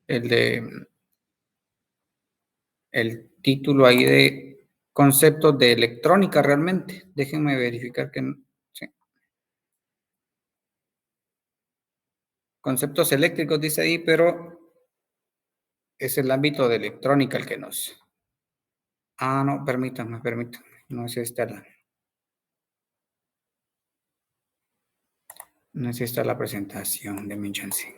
el de el título ahí de conceptos de electrónica realmente. Déjenme verificar que sí. Conceptos eléctricos dice ahí, pero es el ámbito de electrónica el que nos. No, permítanme. No es esta la, no es esta la presentación de mi chance.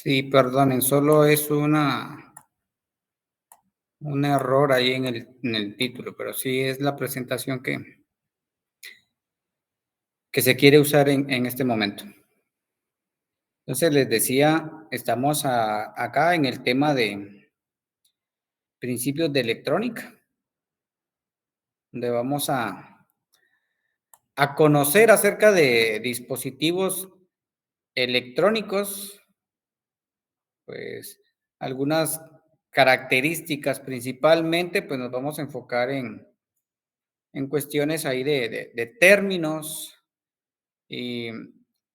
Sí, perdonen, solo es un error ahí en el título, pero sí es la presentación que se quiere usar en este momento. Entonces les decía, estamos acá en el tema de principios de electrónica, donde vamos a conocer acerca de dispositivos electrónicos, pues algunas características principalmente, pues nos vamos a enfocar en cuestiones ahí de términos y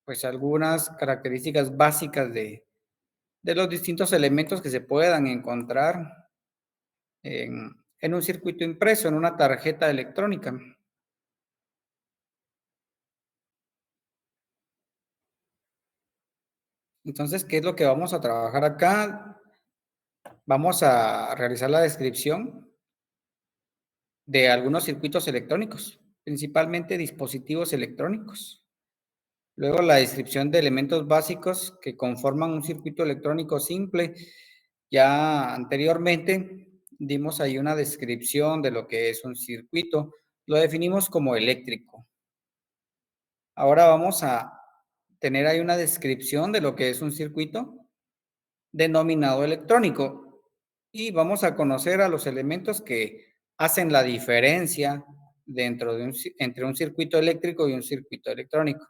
pues algunas características básicas de los distintos elementos que se puedan encontrar en un circuito impreso, en una tarjeta electrónica. Entonces, ¿qué es lo que vamos a trabajar acá? Vamos a realizar la descripción de algunos circuitos electrónicos, principalmente dispositivos electrónicos. Luego, la descripción de elementos básicos que conforman un circuito electrónico simple. Ya anteriormente dimos ahí una descripción de lo que es un circuito. Lo definimos como eléctrico. Ahora vamos a tener ahí una descripción de lo que es un circuito denominado electrónico y vamos a conocer a los elementos que hacen la diferencia dentro de entre un circuito eléctrico y un circuito electrónico.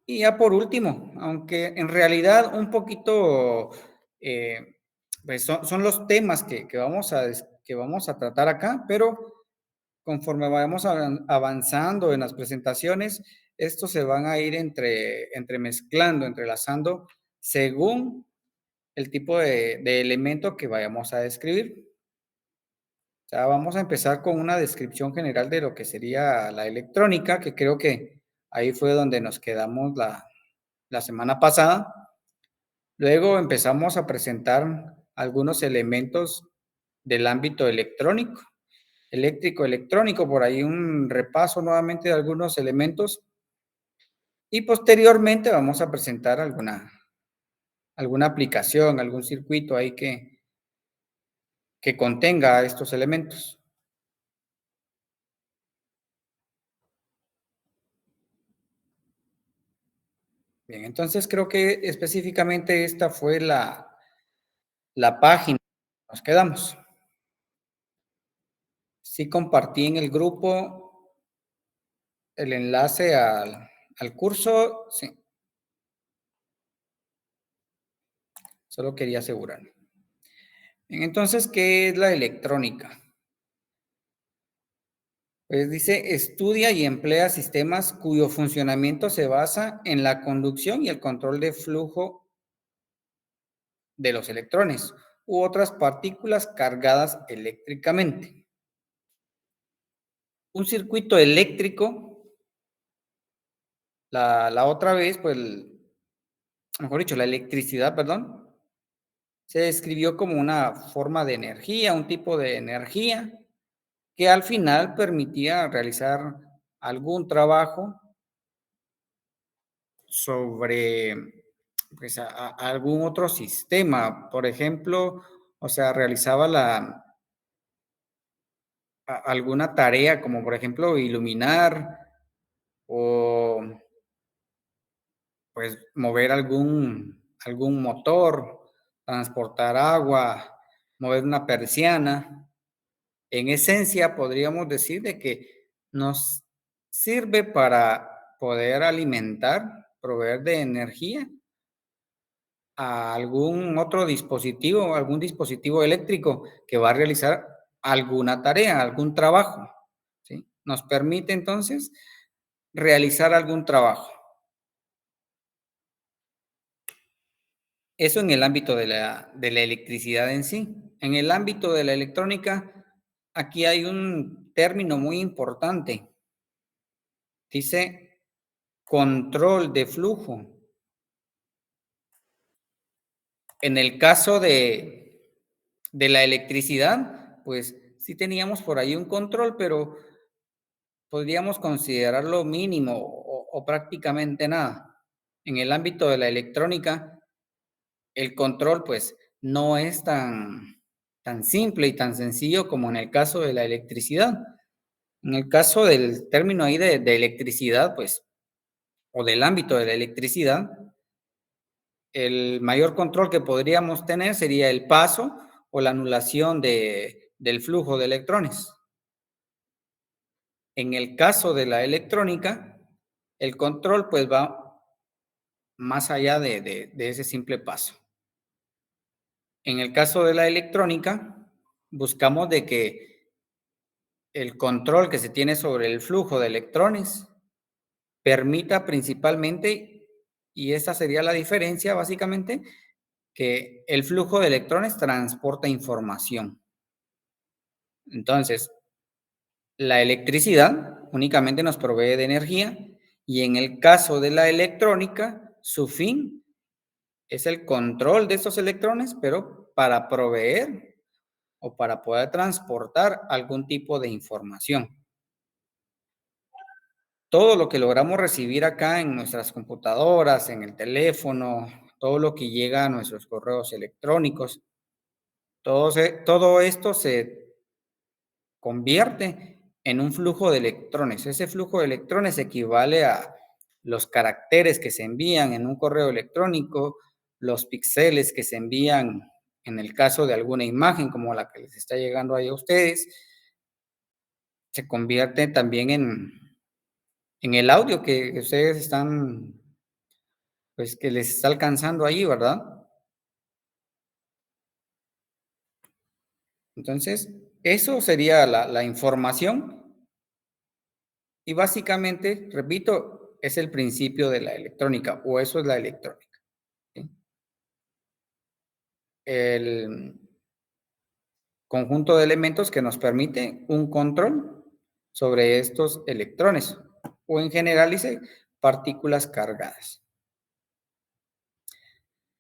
Y ya por último, aunque en realidad un poquito, eh, pues son los temas que vamos a tratar acá, pero conforme vayamos avanzando en las presentaciones, estos se van a ir entremezclando, entrelazando según el tipo de elemento que vayamos a describir. O sea, vamos a empezar con una descripción general de lo que sería la electrónica, que creo que ahí fue donde nos quedamos la semana pasada. Luego empezamos a presentar algunos elementos del ámbito electrónico, eléctrico, electrónico, por ahí un repaso nuevamente de algunos elementos. Y posteriormente vamos a presentar alguna aplicación, algún circuito ahí que contenga estos elementos. Bien, entonces creo que específicamente esta fue la página. Nos quedamos. Sí compartí en el grupo el enlace al curso. Sí, solo quería asegurarme. Bien, entonces, ¿qué es la electrónica? Pues dice, estudia y emplea sistemas cuyo funcionamiento se basa en la conducción y el control de flujo de los electrones u otras partículas cargadas eléctricamente. Un circuito eléctrico, la otra vez, pues, mejor dicho, la electricidad, perdón, se describió como una forma de energía, un tipo de energía que al final permitía realizar algún trabajo sobre, pues, algún otro sistema. Por ejemplo, o sea, realizaba alguna tarea, como por ejemplo iluminar o pues mover algún motor, transportar agua, mover una persiana. En esencia, podríamos decir de que nos sirve para poder alimentar, proveer de energía a algún dispositivo eléctrico que va a realizar alguna tarea, algún trabajo, ¿sí? Nos permite entonces realizar algún trabajo. Eso en el ámbito de la electricidad en sí. En el ámbito de la electrónica, aquí hay un término muy importante. Dice control de flujo. En el caso de la electricidad, pues sí teníamos por ahí un control, pero podríamos considerarlo mínimo o prácticamente nada. En el ámbito de la electrónica, el control, pues, no es tan simple y tan sencillo como en el caso de la electricidad. En el caso del término ahí de electricidad, pues, o del ámbito de la electricidad, el mayor control que podríamos tener sería el paso o la anulación del flujo de electrones. En el caso de la electrónica, el control, pues, va más allá de ese simple paso. En el caso de la electrónica, buscamos de que el control que se tiene sobre el flujo de electrones permita principalmente, y esa sería la diferencia básicamente, que el flujo de electrones transporta información. Entonces, la electricidad únicamente nos provee de energía y en el caso de la electrónica, su fin es el control de esos electrones, pero para proveer o para poder transportar algún tipo de información. Todo lo que logramos recibir acá en nuestras computadoras, en el teléfono, todo lo que llega a nuestros correos electrónicos, todo esto se convierte en un flujo de electrones. Ese flujo de electrones equivale a los caracteres que se envían en un correo electrónico, los píxeles que se envían en el caso de alguna imagen como la que les está llegando ahí a ustedes, se convierte también en el audio que ustedes están, pues que les está alcanzando ahí, ¿verdad? Entonces, eso sería la información y básicamente, repito, es el principio de la electrónica o eso es la electrónica, ¿sí? El conjunto de elementos que nos permite un control sobre estos electrones o en general dice partículas cargadas.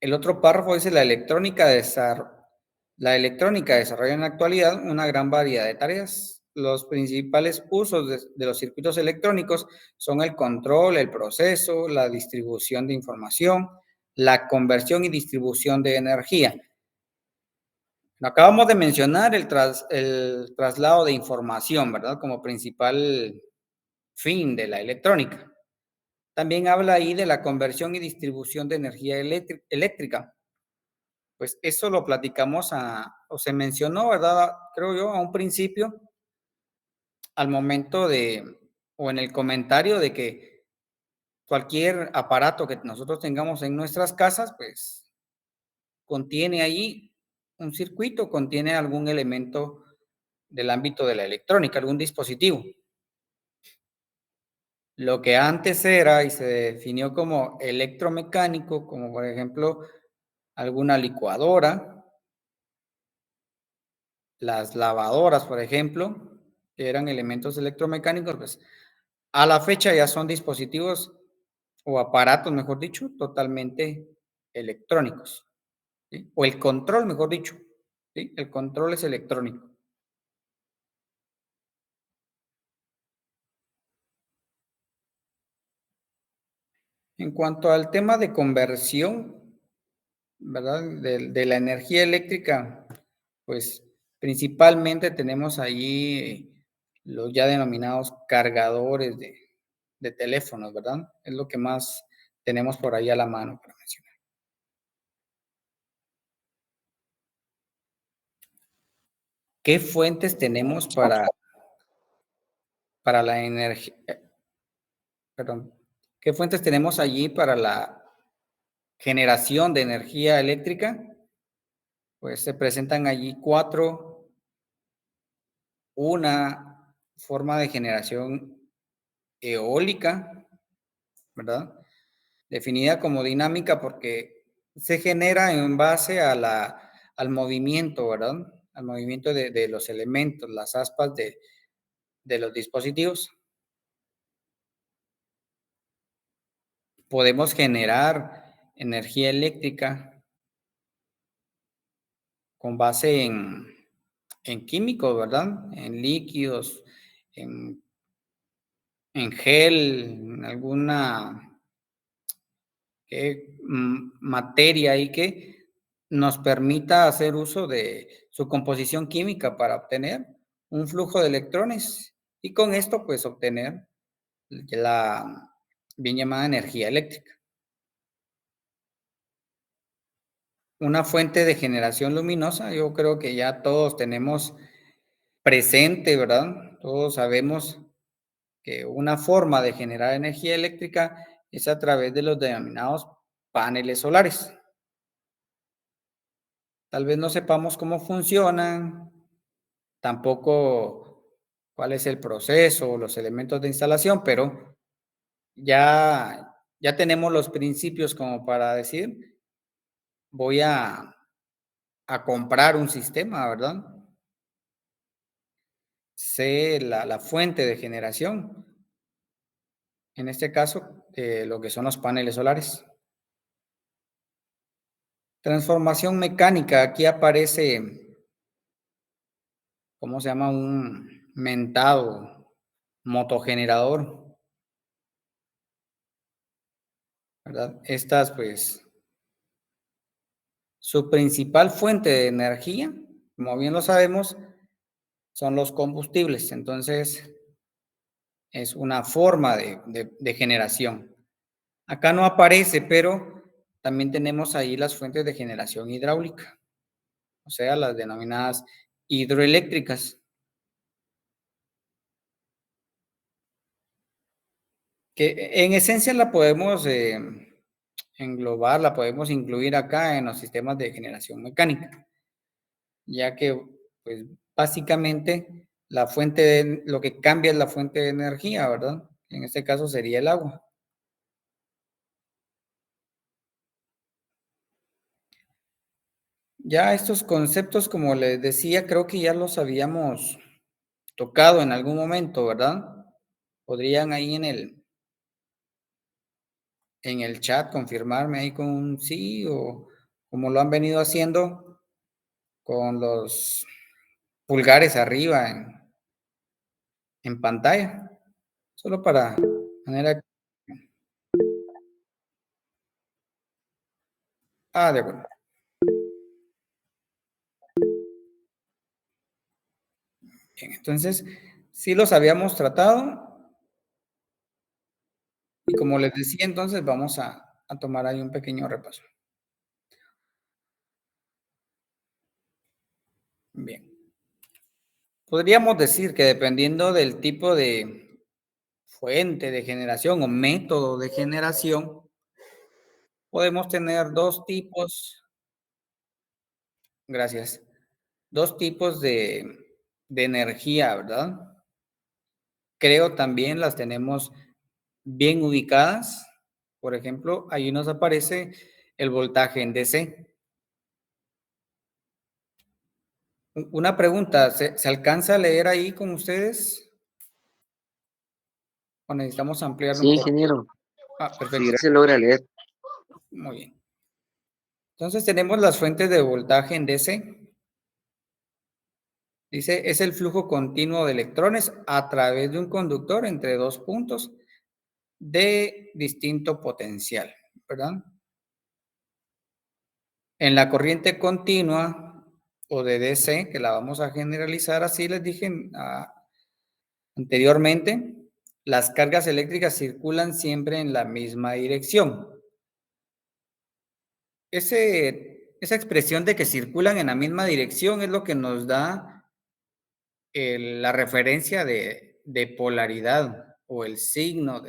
El otro párrafo dice la electrónica desarrolla en la actualidad una gran variedad de tareas. Los principales usos de los circuitos electrónicos son el control, el proceso, la distribución de información, la conversión y distribución de energía. Acabamos de mencionar el traslado de información, ¿verdad? Como principal fin de la electrónica. También habla ahí de la conversión y distribución de energía eléctrica. Pues eso lo platicamos o se mencionó, ¿verdad? Creo yo, a un principio, al momento o en el comentario de que cualquier aparato que nosotros tengamos en nuestras casas, pues contiene ahí un circuito, contiene algún elemento del ámbito de la electrónica, algún dispositivo. Lo que antes era y se definió como electromecánico, como por ejemplo alguna licuadora, las lavadoras, por ejemplo, que eran elementos electromecánicos, pues a la fecha ya son dispositivos o aparatos, mejor dicho, totalmente electrónicos. ¿sí? O el control, mejor dicho, ¿sí? El control es electrónico. En cuanto al tema de conversión, ¿verdad? De la energía eléctrica, pues principalmente tenemos ahí los ya denominados cargadores de teléfonos, ¿verdad? Es lo que más tenemos por ahí a la mano para mencionar. ¿Qué fuentes tenemos para la energía? Perdón. ¿Qué fuentes tenemos allí para la generación de energía eléctrica? Pues se presentan allí cuatro. Una forma de generación eólica, ¿verdad? Definida como dinámica porque se genera en base al movimiento, ¿verdad? Al movimiento de los elementos, las aspas de los dispositivos. Podemos generar energía eléctrica con base en químicos, ¿verdad? En líquidos, en, en gel, en alguna materia ahí que nos permita hacer uso de su composición química para obtener un flujo de electrones y con esto pues obtener la bien llamada energía eléctrica. Una fuente de generación luminosa, yo creo que ya todos tenemos presente, ¿verdad? Todos sabemos que una forma de generar energía eléctrica es a través de los denominados paneles solares. Tal vez no sepamos cómo funcionan, tampoco cuál es el proceso o los elementos de instalación, pero ya tenemos los principios como para decir, voy a comprar un sistema, ¿verdad? Sé la fuente de generación, en este caso, lo que son los paneles solares. Transformación mecánica, aquí aparece, ¿cómo se llama? Un mentado motogenerador, ¿verdad? Estas, pues, su principal fuente de energía, como bien lo sabemos, son los combustibles. Entonces, es una forma de generación. Acá no aparece, pero también tenemos ahí las fuentes de generación hidráulica, o sea, las denominadas hidroeléctricas, que en esencia la podemos englobar, la podemos incluir acá en los sistemas de generación mecánica, ya que, pues, básicamente la fuente de, lo que cambia es la fuente de energía, ¿verdad? En este caso sería el agua. Ya estos conceptos, como les decía, creo que ya los habíamos tocado en algún momento, ¿verdad? Podrían ahí en el chat confirmarme ahí con un sí o como lo han venido haciendo con los pulgares arriba en pantalla, solo para manera. De acuerdo. Bien, entonces, sí los habíamos tratado y como les decía, entonces vamos a tomar ahí un pequeño repaso. Bien. Podríamos decir que dependiendo del tipo de fuente de generación o método de generación, podemos tener dos tipos, gracias, dos tipos de energía, ¿verdad? Creo también las tenemos bien ubicadas. Por ejemplo, ahí nos aparece el voltaje en DC. Una pregunta, ¿se alcanza a leer ahí con ustedes? ¿O necesitamos ampliarlo Sí, un poco? ingeniero, sí Perfecto. se logra leer. Muy bien. Entonces tenemos las fuentes de voltaje en DC. Dice, es el flujo continuo de electrones a través de un conductor entre dos puntos de distinto potencial, ¿verdad? En la corriente continua o de DC, que la vamos a generalizar así, les dije anteriormente, las cargas eléctricas circulan siempre en la misma dirección. Esa expresión de que circulan en la misma dirección es lo que nos da la referencia de polaridad o el signo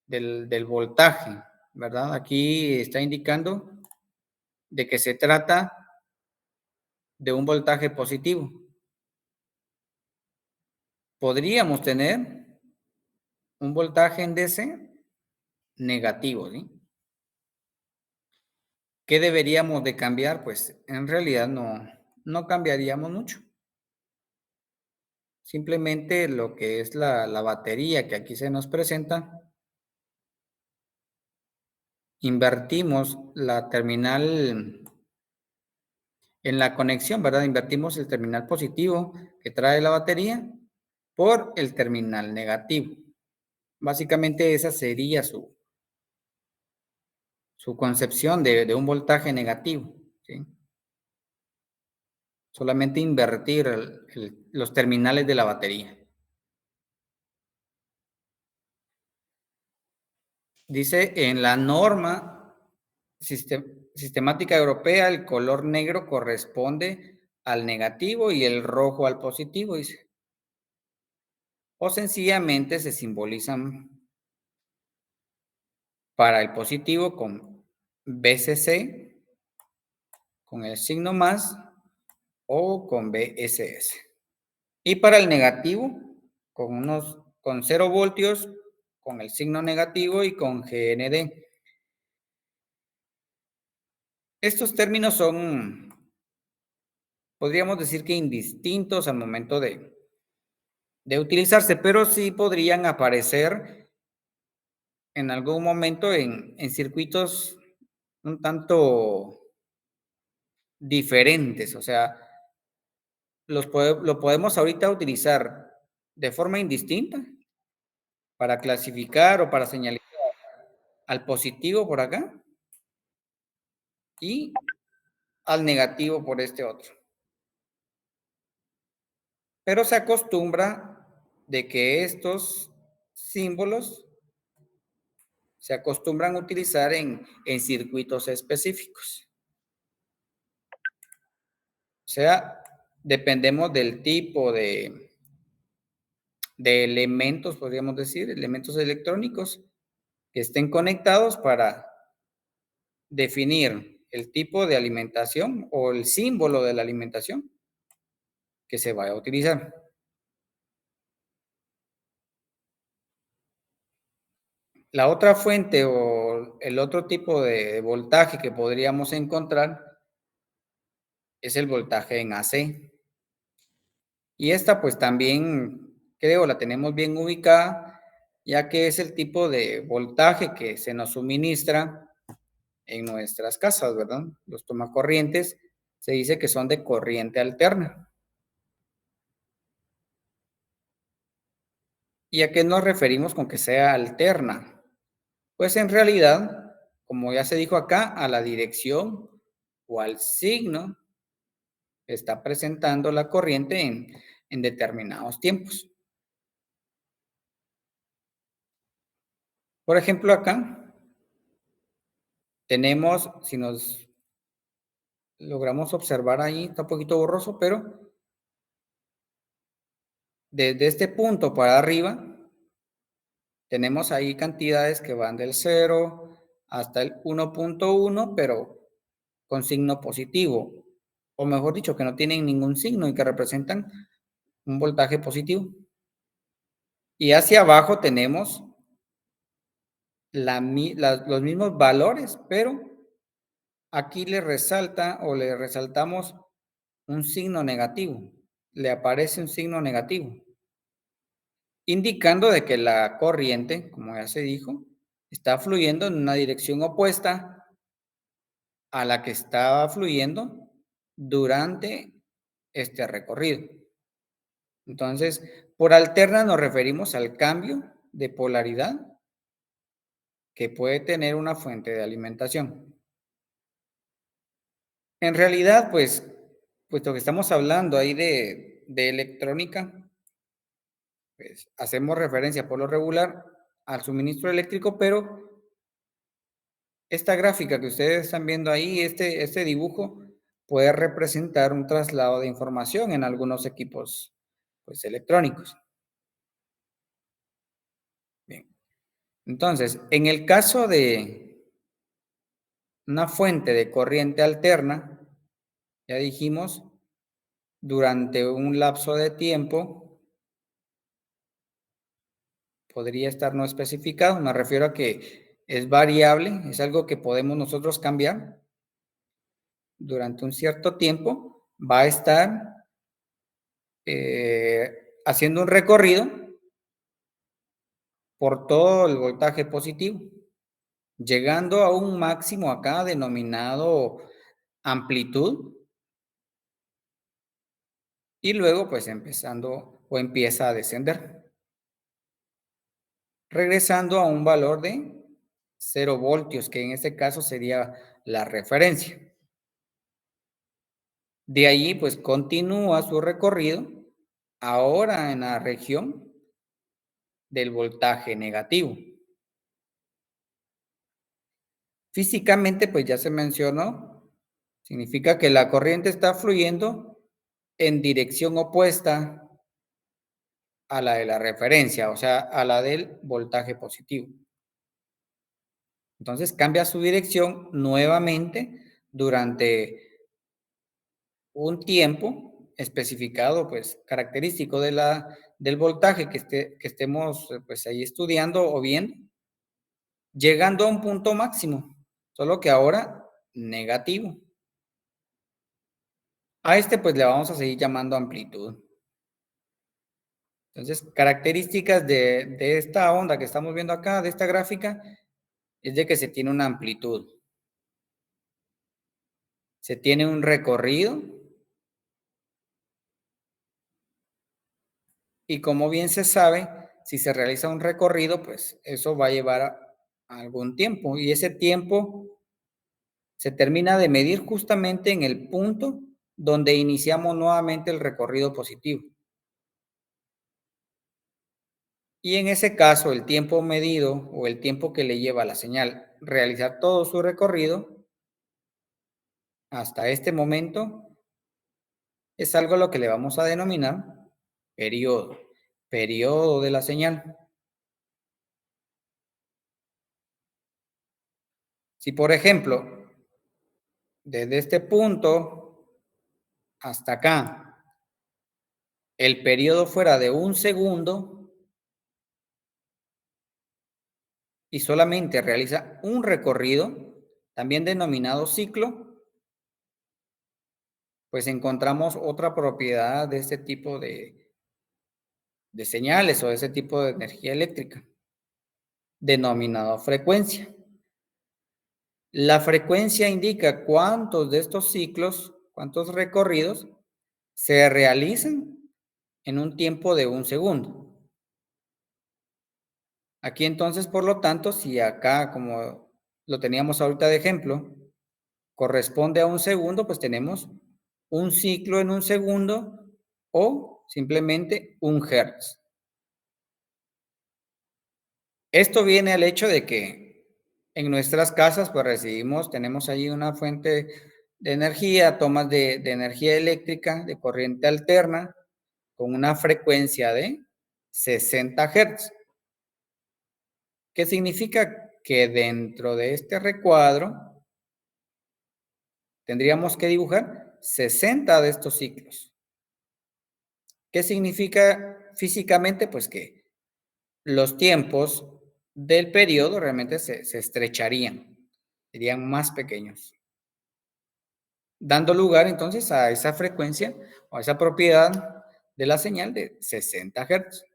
del voltaje, ¿verdad? Aquí está indicando de que se trata de un voltaje positivo. Podríamos tener un voltaje en DC negativo, ¿sí? ¿Qué deberíamos de cambiar? Pues en realidad no cambiaríamos mucho. Simplemente lo que es la batería que aquí se nos presenta, invertimos la terminal en la conexión, ¿verdad? Invertimos el terminal positivo que trae la batería por el terminal negativo. Básicamente esa sería su concepción de un voltaje negativo, ¿sí? Solamente invertir los terminales de la batería. Dice en la norma sistemática europea, el color negro corresponde al negativo y el rojo al positivo, dice. O sencillamente se simbolizan para el positivo con BCC, con el signo más, o con BSS. Y para el negativo, con 0 voltios, con el signo negativo y con GND. Estos términos son, podríamos decir que indistintos al momento de utilizarse, pero sí podrían aparecer en algún momento en circuitos un tanto diferentes, o sea, lo podemos ahorita utilizar de forma indistinta para clasificar o para señalizar al positivo por acá y al negativo por este otro. Pero se acostumbra de que estos símbolos se acostumbran a utilizar en circuitos específicos. O sea, dependemos del tipo de elementos, podríamos decir, elementos electrónicos que estén conectados para definir el tipo de alimentación o el símbolo de la alimentación que se vaya a utilizar. La otra fuente o el otro tipo de voltaje que podríamos encontrar es el voltaje en AC. Y esta pues también creo la tenemos bien ubicada, ya que es el tipo de voltaje que se nos suministra en nuestras casas, ¿verdad? Los tomacorrientes se dice que son de corriente alterna. ¿Y a qué nos referimos con que sea alterna? Pues en realidad, como ya se dijo acá, a la dirección o al signo que está presentando la corriente en determinados tiempos. Por ejemplo, acá tenemos, si nos logramos observar ahí, está un poquito borroso, pero desde este punto para arriba, tenemos ahí cantidades que van del 0 hasta el 1.1, pero con signo positivo, o mejor dicho, que no tienen ningún signo y que representan un voltaje positivo. Y hacia abajo tenemos los mismos valores, pero aquí le resalta o le resaltamos un signo negativo. Le aparece un signo negativo, indicando de que la corriente, como ya se dijo, está fluyendo en una dirección opuesta a la que estaba fluyendo durante este recorrido. Entonces, por alterna nos referimos al cambio de polaridad que puede tener una fuente de alimentación. En realidad, pues, puesto que estamos hablando ahí de electrónica, pues hacemos referencia por lo regular al suministro eléctrico, pero esta gráfica que ustedes están viendo ahí, este dibujo, puede representar un traslado de información en algunos equipos, pues, electrónicos. Bien. Entonces, en el caso de una fuente de corriente alterna, ya dijimos, durante un lapso de tiempo, podría estar no especificado, me refiero a que es variable, es algo que podemos nosotros cambiar durante un cierto tiempo, va a estar haciendo un recorrido por todo el voltaje positivo, llegando a un máximo acá denominado amplitud y luego pues empezando o empieza a descender, regresando a un valor de 0 voltios, que en este caso sería la referencia. De allí pues continúa su recorrido ahora en la región del voltaje negativo. Físicamente, pues ya se mencionó, significa que la corriente está fluyendo en dirección opuesta a la de la referencia, o sea, a la del voltaje positivo. Entonces cambia su dirección nuevamente durante un tiempo especificado, pues característico del voltaje que estemos pues ahí estudiando o bien llegando a un punto máximo, solo que ahora negativo. A este pues le vamos a seguir llamando amplitud. Entonces, características de esta onda que estamos viendo acá, de esta gráfica, es de que se tiene una amplitud, se tiene un recorrido y como bien se sabe, si se realiza un recorrido, pues eso va a llevar a algún tiempo y ese tiempo se termina de medir justamente en el punto donde iniciamos nuevamente el recorrido positivo. Y en ese caso, el tiempo medido o el tiempo que le lleva a la señal realizar todo su recorrido hasta este momento es algo a lo que le vamos a denominar periodo, periodo de la señal. Si, por ejemplo, desde este punto hasta acá, el periodo fuera de un segundo y solamente realiza un recorrido, también denominado ciclo, pues encontramos otra propiedad de este tipo de señales o de ese tipo de energía eléctrica, denominado frecuencia. La frecuencia indica cuántos de estos ciclos, cuántos recorridos se realizan en un tiempo de un segundo. Aquí entonces, por lo tanto, si acá, como lo teníamos ahorita de ejemplo, corresponde a un segundo, pues tenemos un ciclo en un segundo o simplemente un hertz. Esto viene al hecho de que en nuestras casas, pues recibimos, tenemos allí una fuente de energía, tomas de energía eléctrica, de corriente alterna, con una frecuencia de 60 Hz. ¿Qué significa? Que dentro de este recuadro tendríamos que dibujar 60 de estos ciclos. ¿Qué significa físicamente? Pues que los tiempos del periodo realmente se estrecharían, serían más pequeños, dando lugar entonces a esa frecuencia o a esa propiedad de la señal de 60 Hz.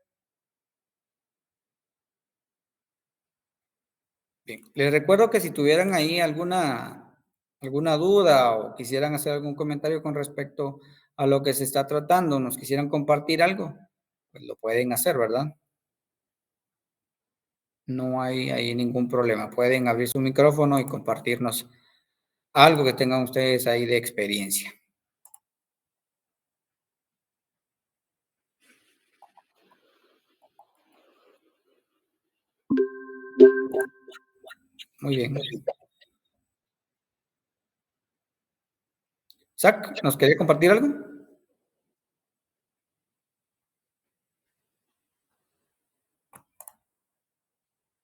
Bien, les recuerdo que si tuvieran ahí alguna alguna duda o quisieran hacer algún comentario con respecto a lo que se está tratando, nos quisieran compartir algo, pues lo pueden hacer, ¿verdad? No hay ahí ningún problema. Pueden abrir su micrófono y compartirnos algo que tengan ustedes ahí de experiencia. Muy bien. Zach, ¿nos quería compartir algo?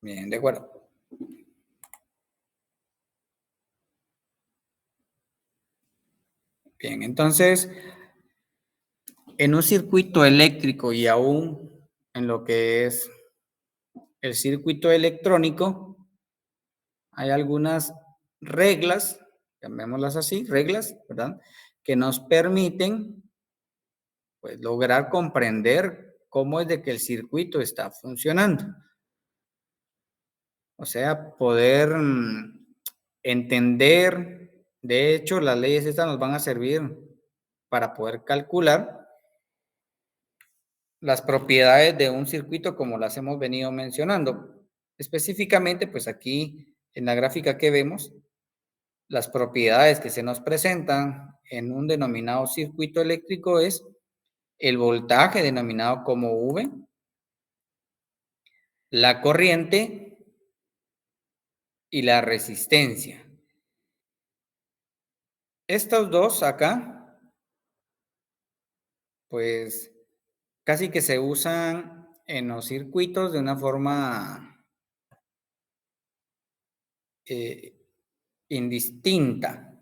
Bien, de acuerdo. Bien, entonces, en un circuito eléctrico y aún en lo que es el circuito electrónico, hay algunas reglas, llamémoslas así, reglas, ¿verdad? Que nos permiten, pues, lograr comprender cómo es de que el circuito está funcionando. O sea, poder entender, de hecho, las leyes estas nos van a servir para poder calcular las propiedades de un circuito como las hemos venido mencionando. Específicamente, pues aquí en la gráfica que vemos, las propiedades que se nos presentan en un denominado circuito eléctrico es el voltaje denominado como V, la corriente y la resistencia. Estos dos acá, pues casi que se usan en los circuitos de una forma eh, indistinta.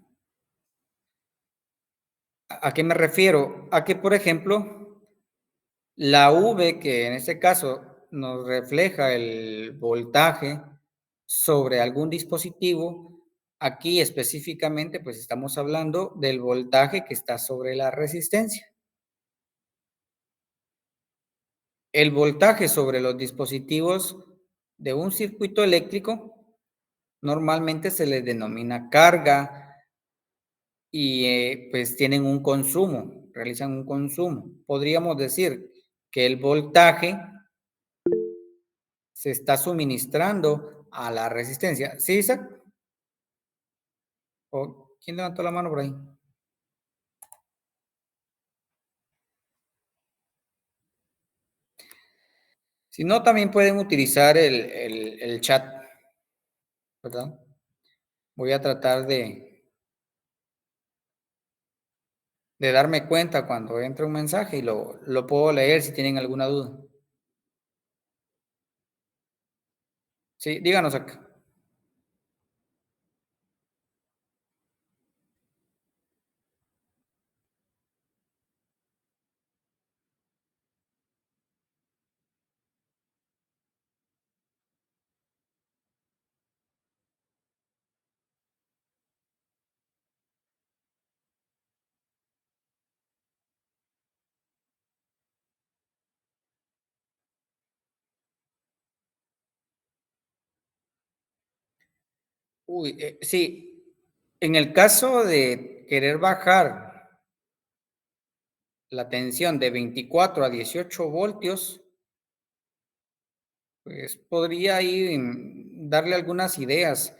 ¿A qué me refiero? A que, por ejemplo, la V, que en este caso nos refleja el voltaje sobre algún dispositivo, aquí específicamente pues estamos hablando del voltaje que está sobre la resistencia. El voltaje sobre los dispositivos de un circuito eléctrico normalmente se les denomina carga y pues tienen un consumo, realizan un consumo. Podríamos decir que el voltaje se está suministrando a la resistencia. ¿Sí, Isaac? ¿O quién levantó la mano por ahí? Si no, también pueden utilizar el chat, ¿verdad? Voy a tratar de darme cuenta cuando entre un mensaje y lo puedo leer si tienen alguna duda. Sí, díganos acá. Uy, sí, en el caso de querer bajar la tensión de 24 a 18 voltios, pues podría ahí darle algunas ideas,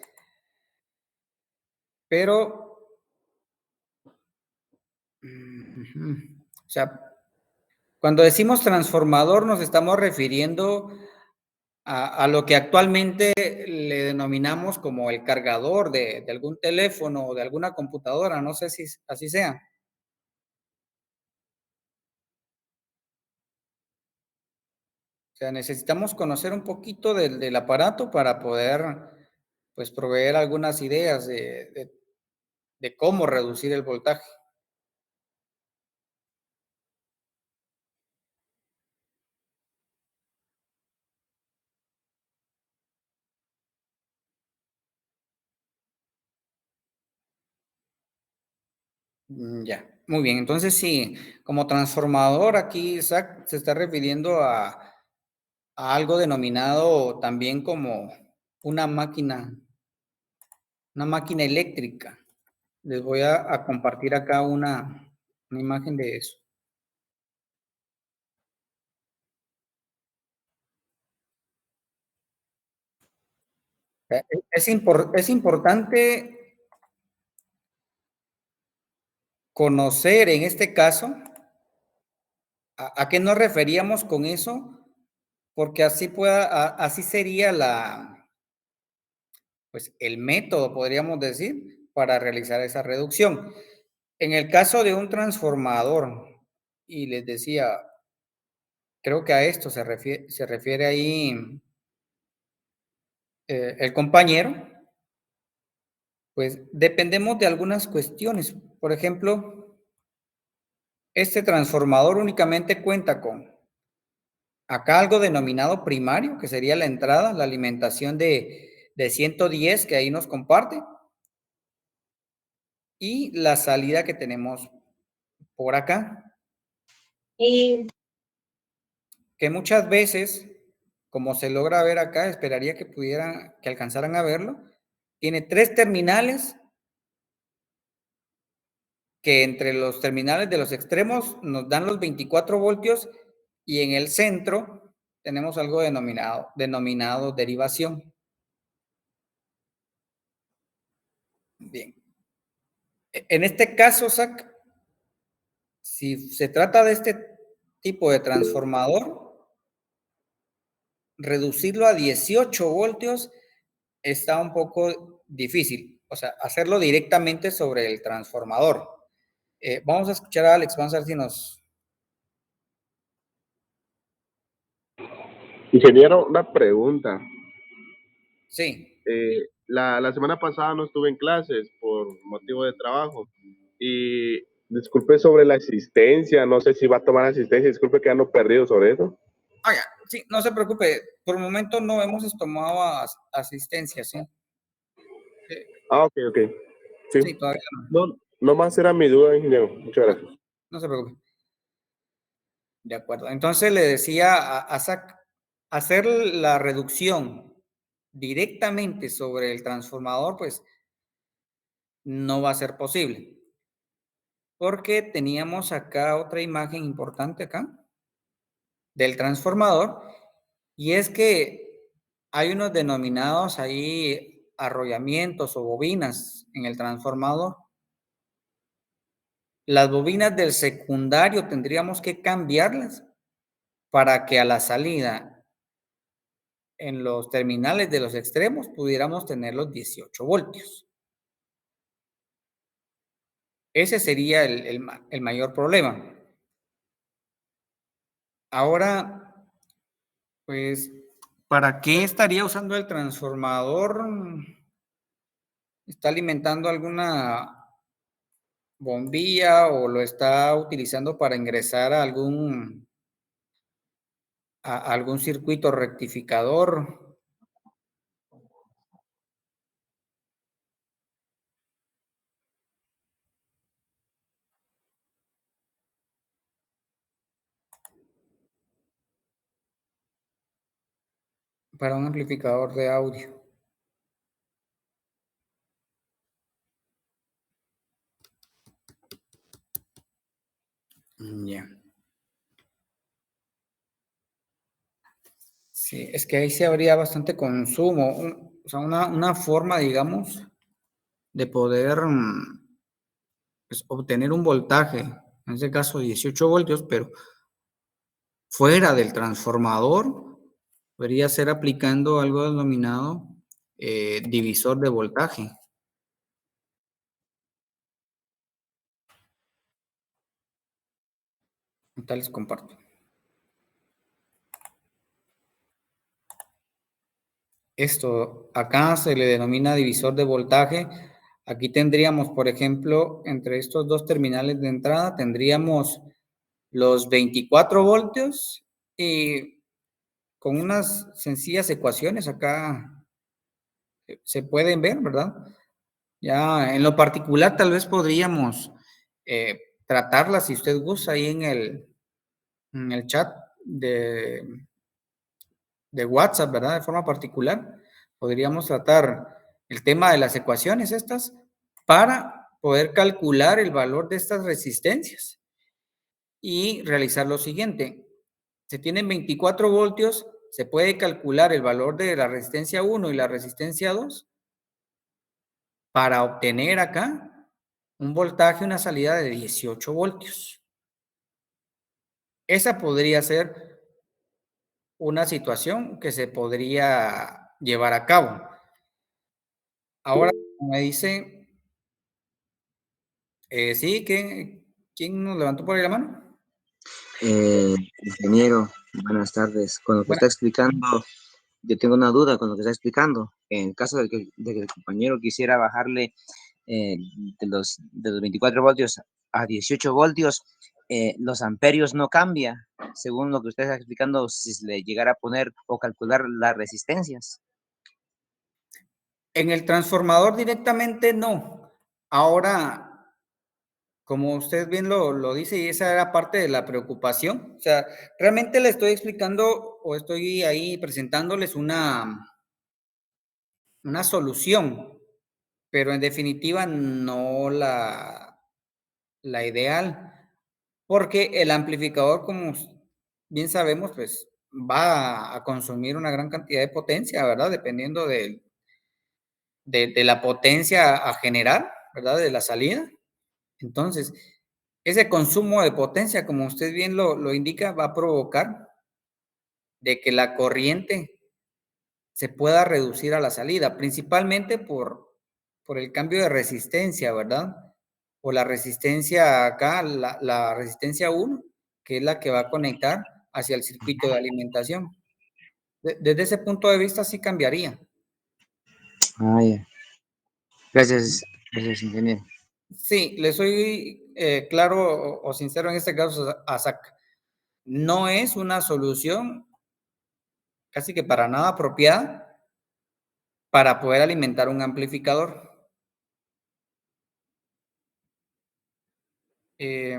pero, o sea, cuando decimos transformador nos estamos refiriendo a lo que actualmente le denominamos como el cargador de algún teléfono o de alguna computadora, no sé si así sea. O sea, necesitamos conocer un poquito del aparato para poder, pues, proveer algunas ideas de cómo reducir el voltaje. Ya, muy bien. Entonces, sí, como transformador aquí, Isaac, se está refiriendo a algo denominado también como una máquina, una máquina eléctrica. Les voy a compartir acá una imagen de eso. Es importante conocer en este caso a qué nos referíamos con eso, porque así sería pues el método, podríamos decir, para realizar esa reducción. En el caso de un transformador, y les decía, creo que a esto se refiere ahí el compañero, pues dependemos de algunas cuestiones. Por ejemplo, este transformador únicamente cuenta con acá algo denominado primario, que sería la entrada, la alimentación de 110 que ahí nos comparte, y la salida que tenemos por acá. Y que muchas veces, como se logra ver acá, esperaría que alcanzaran a verlo, tiene 3 terminales que entre los terminales de los extremos nos dan los 24 voltios y en el centro tenemos algo denominado derivación. Bien. En este caso, Zach, si se trata de este tipo de transformador, reducirlo a 18 voltios está un poco difícil. O sea, hacerlo directamente sobre el transformador. Vamos a escuchar a Alex, vamos a ver si nos... Ingeniero, una pregunta. Sí. La semana pasada no estuve en clases por motivo de trabajo y disculpe sobre la asistencia, no sé si va a tomar asistencia, disculpe que ando perdido sobre eso. Ya. Sí, no se preocupe, por el momento no hemos tomado asistencia, ¿sí? Ok, ok. Sí. Sí, todavía no. No, no más era mi duda, ingeniero. Muchas gracias. No se preocupe. De acuerdo. Entonces le decía a Zach, hacer la reducción directamente sobre el transformador, pues no va a ser posible. Porque teníamos acá otra imagen importante acá del transformador, y es que hay unos denominados ahí arrollamientos o bobinas en el transformador. Las bobinas del secundario tendríamos que cambiarlas para que a la salida en los terminales de los extremos pudiéramos tener los 18 voltios. Ese sería el mayor problema. Ahora, pues, ¿para qué estaría usando el transformador? ¿Está alimentando alguna bombilla o lo está utilizando para ingresar a algún circuito rectificador? Para un amplificador de audio. Ya. Sí, es que ahí sí habría bastante consumo, o sea, una forma, digamos, de poder pues, obtener un voltaje, en este caso 18 voltios, pero fuera del transformador, podría ser aplicando algo denominado divisor de voltaje. Ahorita les comparto. Esto, acá se le denomina divisor de voltaje. Aquí tendríamos, por ejemplo, entre estos dos terminales de entrada, tendríamos los 24 voltios y con unas sencillas ecuaciones acá se pueden ver, ¿verdad? Ya en lo particular tal vez podríamos tratarla si usted gusta ahí en el chat de WhatsApp, ¿verdad? De forma particular, podríamos tratar el tema de las ecuaciones estas para poder calcular el valor de estas resistencias y realizar lo siguiente. Se tienen 24 voltios, se puede calcular el valor de la resistencia 1 y la resistencia 2 para obtener acá un voltaje, una salida de 18 voltios. Esa podría ser una situación que se podría llevar a cabo. Ahora, me dice, sí, ¿quién nos levantó por ahí la mano? Ingeniero, buenas tardes. Con lo que Bueno, está explicando, yo tengo una duda con lo que está explicando. En caso de que el compañero quisiera bajarle de los 24 voltios a 18 voltios, los amperios no cambia, según lo que usted está explicando, si se le llegara a poner o calcular las resistencias. en el transformador directamente no. Ahora, como usted bien lo dice, y esa era parte de la preocupación, o sea, realmente le estoy explicando o estoy ahí presentándoles una solución, pero en definitiva no la ideal, porque el amplificador, como bien sabemos, pues va a consumir una gran cantidad de potencia, ¿verdad? Dependiendo de la potencia a generar, ¿verdad? De la salida. Entonces, ese consumo de potencia, como usted bien lo indica, va a provocar de que la corriente se pueda reducir a la salida, principalmente por el cambio de resistencia, ¿verdad? O la resistencia acá, la resistencia 1, que es la que va a conectar hacia el circuito de alimentación. Desde ese punto de vista sí cambiaría. Ah, ya. Gracias, ingeniero. Sí, le soy claro o sincero en este caso, Asac. No es una solución casi que para nada apropiada para poder alimentar un amplificador. Eh,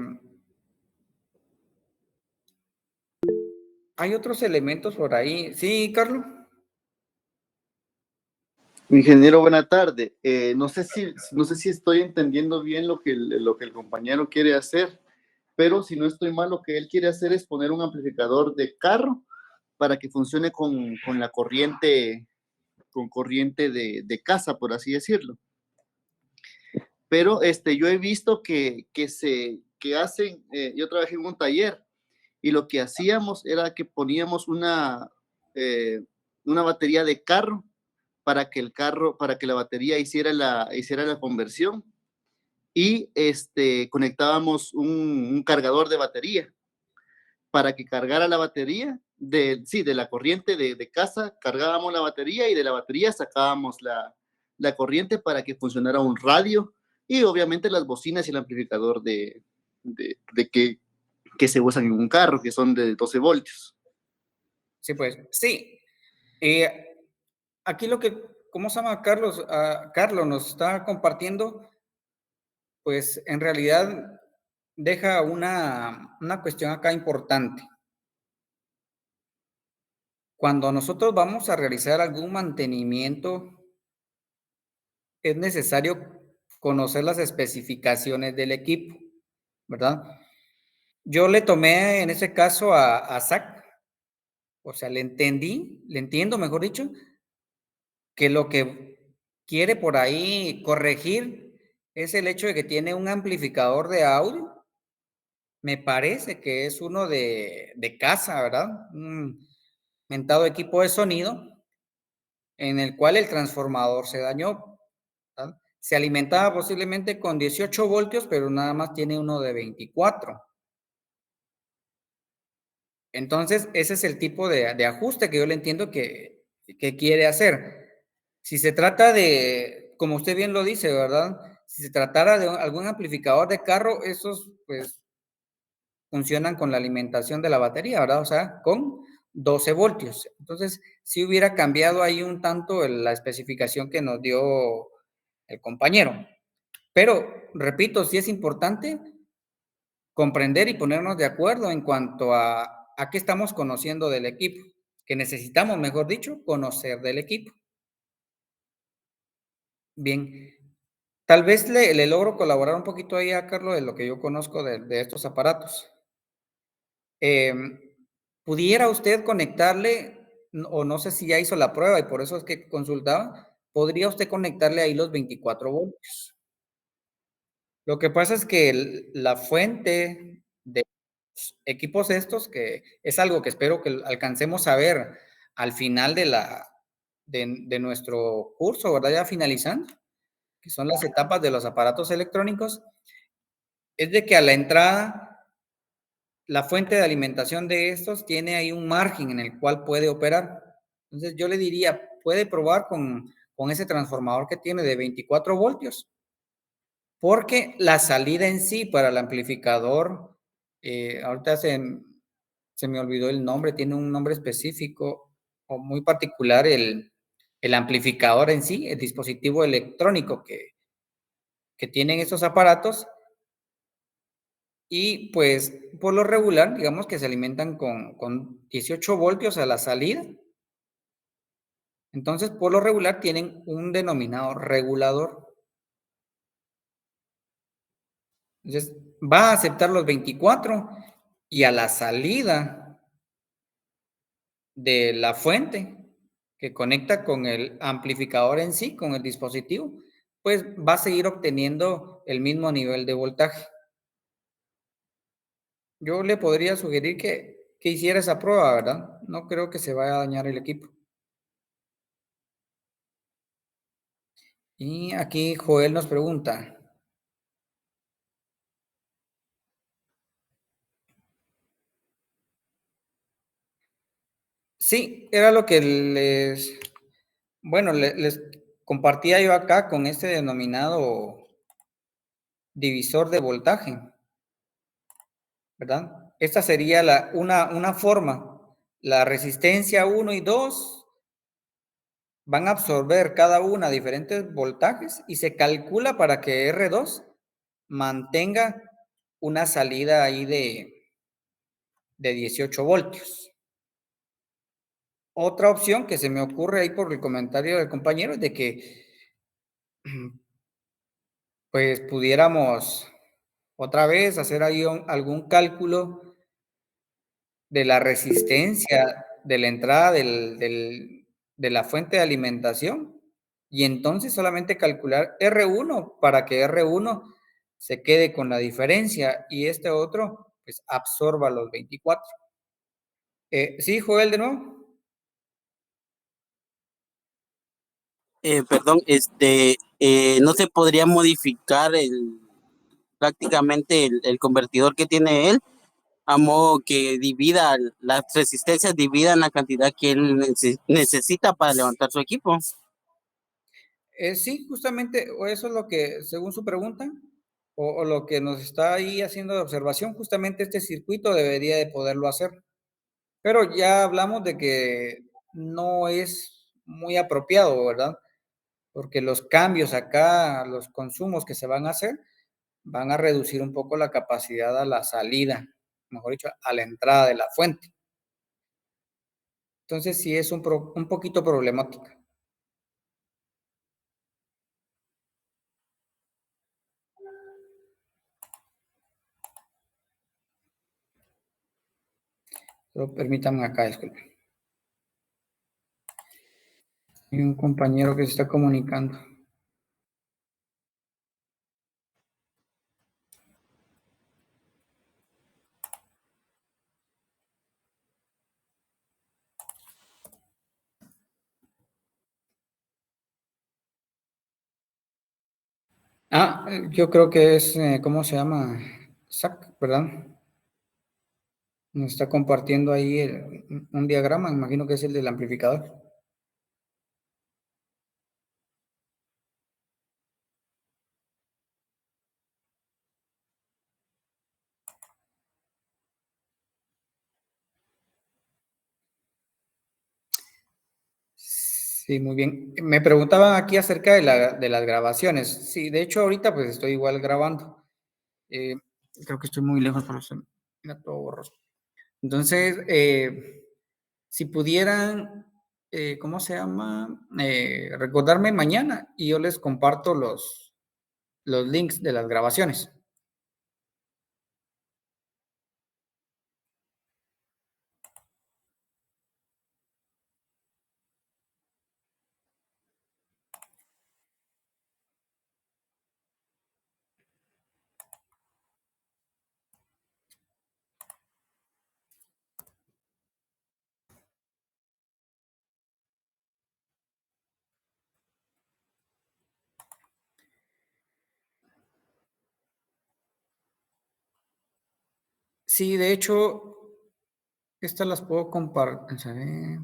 Hay otros elementos por ahí. Sí, Carlos. Ingeniero, buena tarde. No sé si estoy entendiendo bien lo que el compañero quiere hacer, pero si no estoy mal, lo que él quiere hacer es poner un amplificador de carro para que funcione con la corriente, con corriente de casa, por así decirlo. Pero yo he visto que hacen, yo trabajé en un taller y lo que hacíamos era que poníamos una batería de carro para que la batería hiciera la conversión y conectábamos un cargador de batería para que cargara la batería de la corriente de casa, cargábamos la batería y de la batería sacábamos la corriente para que funcionara un radio y obviamente las bocinas y el amplificador que se usan en un carro, que son de 12 voltios. Sí, pues, sí. Eh, Aquí lo que, ¿cómo se llama Carlos? Carlos nos está compartiendo, pues en realidad deja una cuestión acá importante. Cuando nosotros vamos a realizar algún mantenimiento, es necesario conocer las especificaciones del equipo, ¿verdad? Yo le tomé en ese caso a Zach, o sea, le entiendo, mejor dicho, que lo que quiere por ahí corregir es el hecho de que tiene un amplificador de audio. Me parece que es uno de casa, ¿verdad? Un mentado equipo de sonido en el cual el transformador se dañó, ¿verdad? Se alimentaba posiblemente con 18 voltios, pero nada más tiene uno de 24. Entonces, ese es el tipo de ajuste que yo le entiendo que quiere hacer. Si se trata de, como usted bien lo dice, ¿verdad? Si se tratara de algún amplificador de carro, esos pues funcionan con la alimentación de la batería, ¿verdad? O sea, con 12 voltios. Entonces, sí hubiera cambiado ahí un tanto la especificación que nos dio el compañero. Pero, repito, sí es importante comprender y ponernos de acuerdo en cuanto a qué estamos conociendo del equipo, que necesitamos, mejor dicho, conocer del equipo. Bien, Tal vez le logro colaborar un poquito ahí a Carlos de lo que yo conozco de estos aparatos. Em, ¿Pudiera usted conectarle, o no sé si ya hizo la prueba y por eso es que consultaba, podría usted conectarle ahí los 24 voltios? Lo que pasa es que la fuente de los equipos estos, que es algo que espero que alcancemos a ver al final de nuestro curso, ¿verdad? Ya finalizando, que son las etapas de los aparatos electrónicos, es de que a la entrada, la fuente de alimentación de estos tiene ahí un margen en el cual puede operar. Entonces yo le diría, puede probar con ese transformador que tiene de 24 voltios. Porque la salida en sí para el amplificador, ahorita se me olvidó el nombre, tiene un nombre específico o muy particular el amplificador en sí, el dispositivo electrónico que tienen estos aparatos. Y pues por lo regular, digamos que se alimentan con 18 voltios a la salida. Entonces, por lo regular tienen un denominado regulador. Entonces, va a aceptar los 24 y a la salida de la fuente que conecta con el amplificador en sí, con el dispositivo, pues va a seguir obteniendo el mismo nivel de voltaje. Yo le podría sugerir que hiciera esa prueba, ¿verdad? No creo que se vaya a dañar el equipo. Y aquí Joel nos pregunta. Sí, era lo que les compartía yo acá con este denominado divisor de voltaje, ¿verdad? Esta sería una forma. La resistencia 1 y 2 van a absorber cada una diferentes voltajes y se calcula para que R2 mantenga una salida ahí de 18 voltios. Otra opción que se me ocurre ahí por el comentario del compañero es de que pues pudiéramos otra vez hacer ahí algún cálculo de la resistencia de la entrada de la fuente de alimentación y entonces solamente calcular R1 para que R1 se quede con la diferencia y este otro pues absorba los 24. Sí, Joel, de nuevo. Perdón, no se podría modificar prácticamente el convertidor que tiene él, a modo que divida las resistencias, dividan la cantidad que él necesita para levantar su equipo. Sí, justamente, o eso es lo que, según su pregunta, o lo que nos está ahí haciendo de observación, justamente este circuito debería de poderlo hacer. Pero ya hablamos de que no es muy apropiado, ¿verdad? Porque los cambios acá, los consumos que se van a hacer, van a reducir un poco la capacidad a la salida, mejor dicho, a la entrada de la fuente. Entonces sí es un poquito problemática. Pero permítanme acá, disculpen. Hay un compañero que se está comunicando. Yo creo que es, ¿cómo se llama? SAC, ¿verdad? Nos está compartiendo ahí un diagrama, imagino que es el del amplificador. Sí, muy bien. Me preguntaban aquí acerca de las grabaciones. Sí, de hecho ahorita pues estoy igual grabando. Eh, Creo que estoy muy lejos, por eso mira todo borroso. Entonces, si pudieran, ¿cómo se llama? Recordarme mañana y yo les comparto los links de las grabaciones. Sí, de hecho, estas las puedo compartir.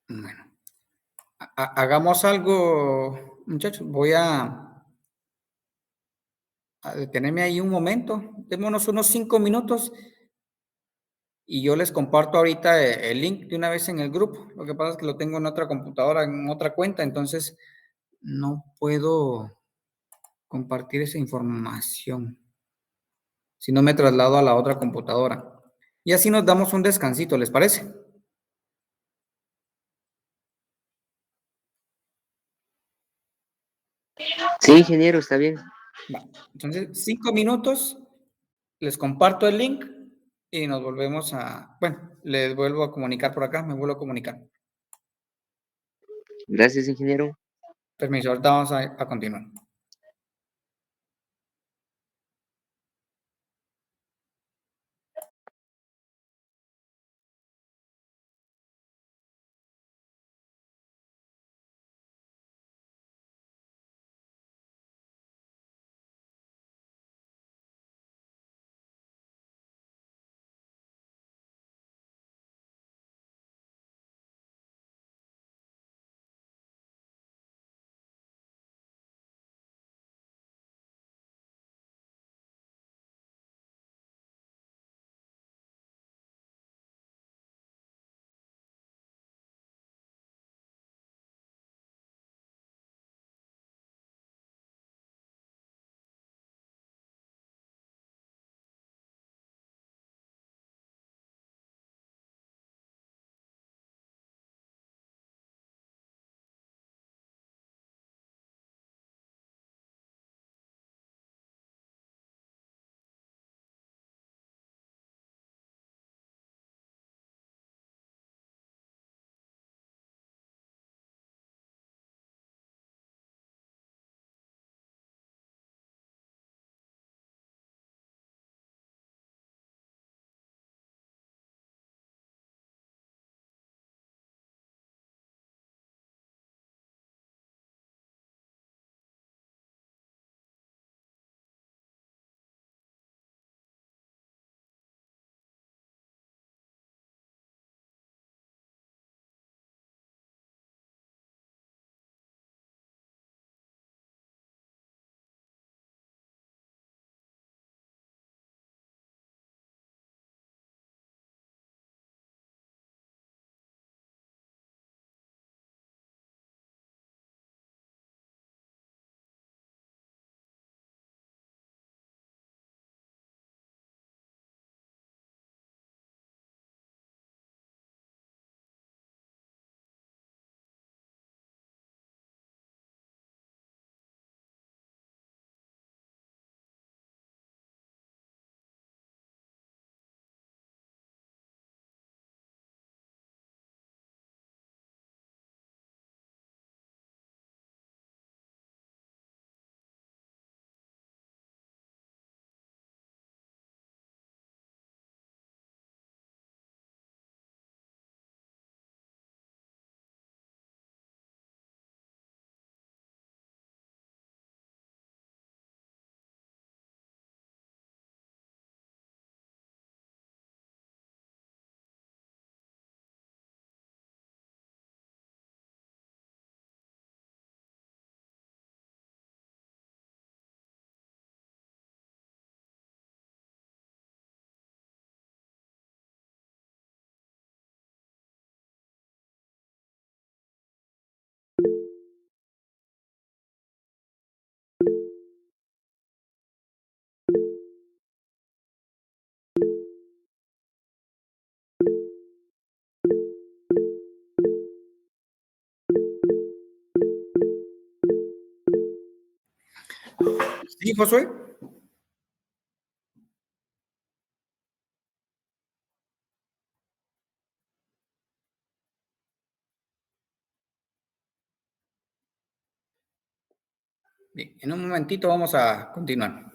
Bueno, hagamos algo, muchachos. Voy a detenerme ahí un momento. Démonos unos 5 minutos y yo les comparto ahorita el link de una vez en el grupo. Lo que pasa es que lo tengo en otra computadora, en otra cuenta, entonces no puedo compartir esa información si no me traslado a la otra computadora. Y así nos damos un descansito, ¿les parece? Sí, ingeniero, está bien. Va. Entonces, 5 minutos, les comparto el link y nos volvemos bueno, les vuelvo a comunicar por acá, me vuelvo a comunicar. Gracias, ingeniero. Permiso, ahorita vamos a continuar. Sí, Josué. Bien, en un momentito vamos a continuar.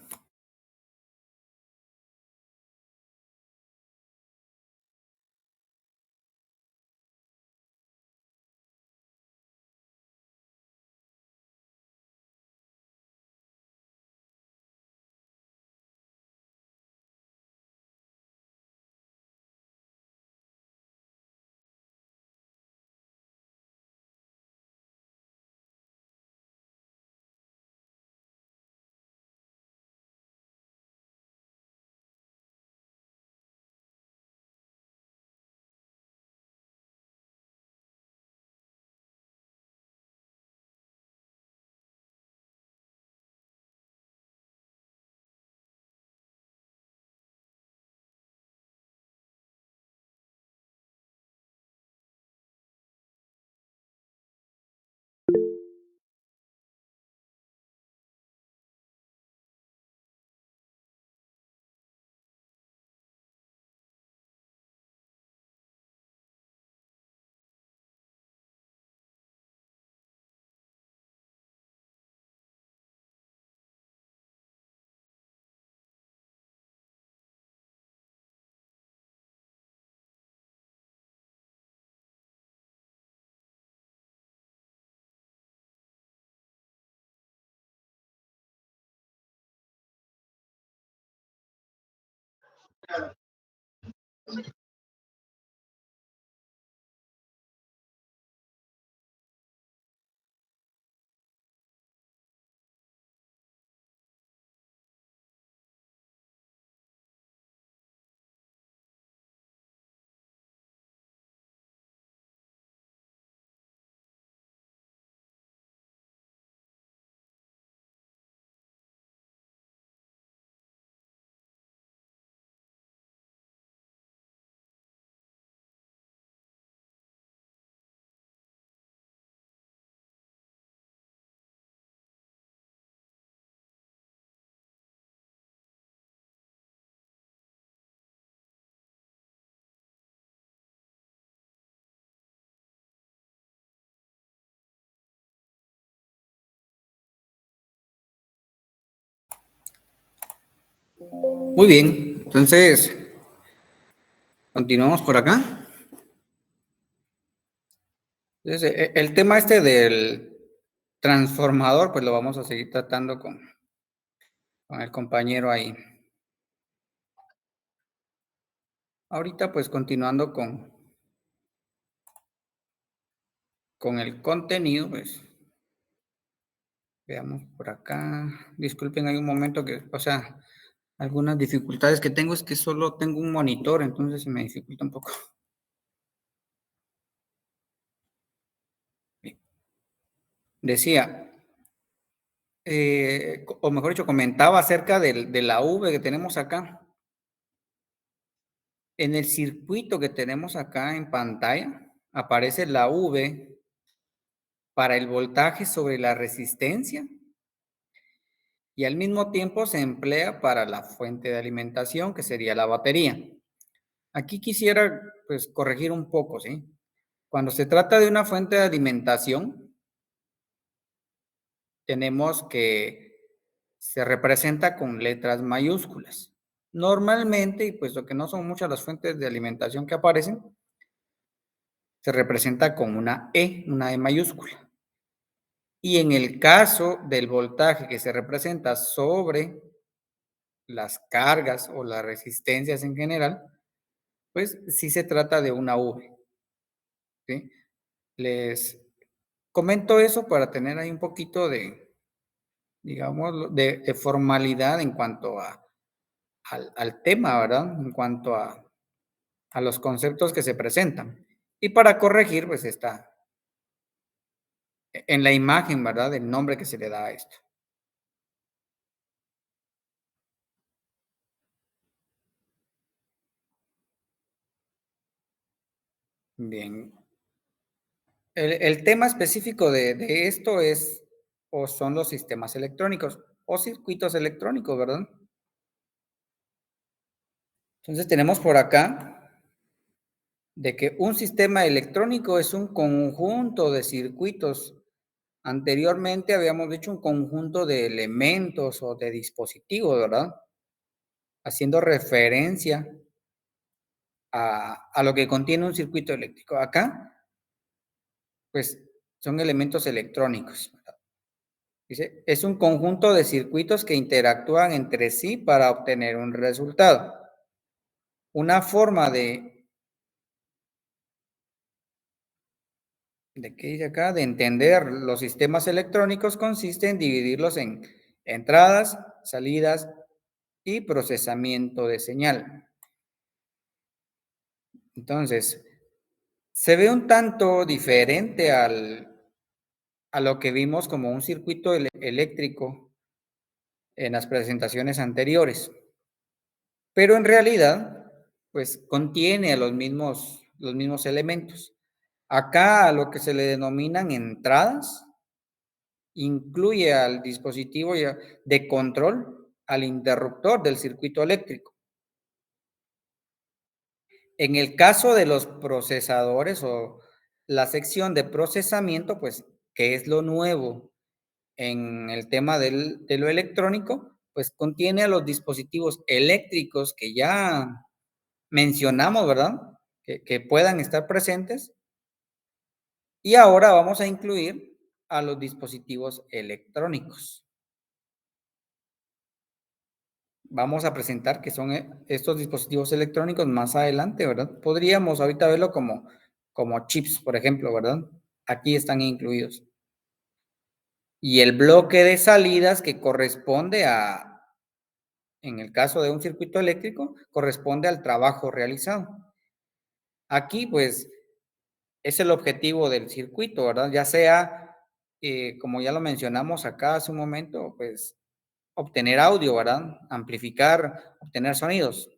Muy bien, entonces, continuamos por acá. Entonces, el tema este del transformador, pues lo vamos a seguir tratando con el compañero ahí. Ahorita, pues continuando con el contenido, pues veamos por acá. Disculpen, hay un momento que, o sea, algunas dificultades que tengo es que solo tengo un monitor, entonces se me dificulta un poco. Bien. Decía, o mejor dicho, comentaba acerca de la V que tenemos acá. En el circuito que tenemos acá en pantalla, aparece la V para el voltaje sobre la resistencia y al mismo tiempo se emplea para la fuente de alimentación, que sería la batería. Aquí quisiera, pues, corregir un poco, ¿sí? Cuando se trata de una fuente de alimentación, tenemos que se representa con letras mayúsculas. Normalmente, y puesto que no son muchas las fuentes de alimentación que aparecen, se representa con una E mayúscula. Y en el caso del voltaje que se representa sobre las cargas o las resistencias en general, pues sí se trata de una V, ¿sí? Les comento eso para tener ahí un poquito de, digamos, de formalidad en cuanto al tema, ¿verdad? En cuanto a los conceptos que se presentan. Y para corregir, pues está en la imagen, ¿verdad? El nombre que se le da a esto. Bien. El tema específico de esto es, o son los sistemas electrónicos. o circuitos electrónicos, ¿verdad? Entonces tenemos por acá de que un sistema electrónico es un conjunto de circuitos. Anteriormente habíamos dicho un conjunto de elementos o de dispositivos, ¿verdad? Haciendo referencia a lo que contiene un circuito eléctrico. Acá, pues, son elementos electrónicos, ¿verdad? Dice, es un conjunto de circuitos que interactúan entre sí para obtener un resultado. Una forma ¿qué dice acá? De entender los sistemas electrónicos consiste en dividirlos en entradas, salidas y procesamiento de señal. Entonces, se ve un tanto diferente a lo que vimos como un circuito eléctrico en las presentaciones anteriores, pero en realidad, pues contiene a los mismos elementos. Acá a lo que se le denominan entradas, incluye al dispositivo de control, al interruptor del circuito eléctrico. En el caso de los procesadores o la sección de procesamiento, pues, que es lo nuevo en el tema de lo electrónico, pues contiene a los dispositivos eléctricos que ya mencionamos, ¿verdad? Que puedan estar presentes. Y ahora vamos a incluir a los dispositivos electrónicos. Vamos a presentar que son estos dispositivos electrónicos más adelante, ¿verdad? Podríamos ahorita verlo como chips, por ejemplo, ¿verdad? Aquí están incluidos. Y el bloque de salidas que corresponde en el caso de un circuito eléctrico, corresponde al trabajo realizado. Aquí, pues, es el objetivo del circuito, ¿verdad? Ya sea, como ya lo mencionamos acá hace un momento, pues, obtener audio, ¿verdad? Amplificar, obtener sonidos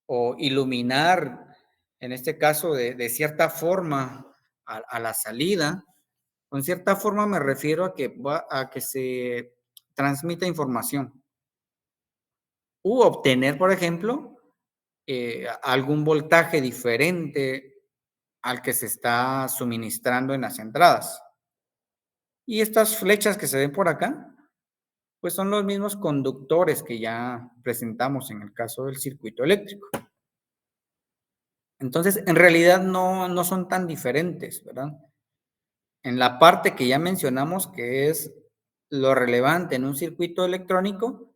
o iluminar, en este caso, de cierta forma a la salida. Con cierta forma me refiero a que se transmita información. U obtener, por ejemplo, algún voltaje diferente al que se está suministrando en las entradas. Y estas flechas que se ven por acá, pues son los mismos conductores que ya presentamos en el caso del circuito eléctrico. Entonces, en realidad no son tan diferentes, ¿verdad? En la parte que ya mencionamos, que es lo relevante en un circuito electrónico,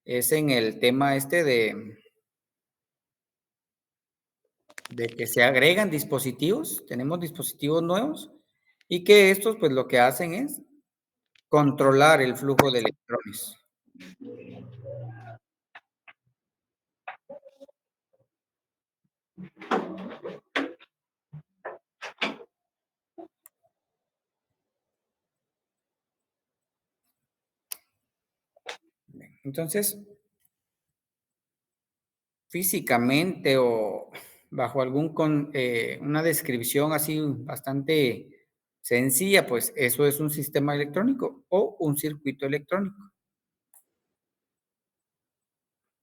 es en el tema este de que se agregan dispositivos, tenemos dispositivos nuevos, y que estos, pues lo que hacen es controlar el flujo de electrones. Entonces, físicamente o bajo una descripción así bastante sencilla, pues eso es un sistema electrónico o un circuito electrónico.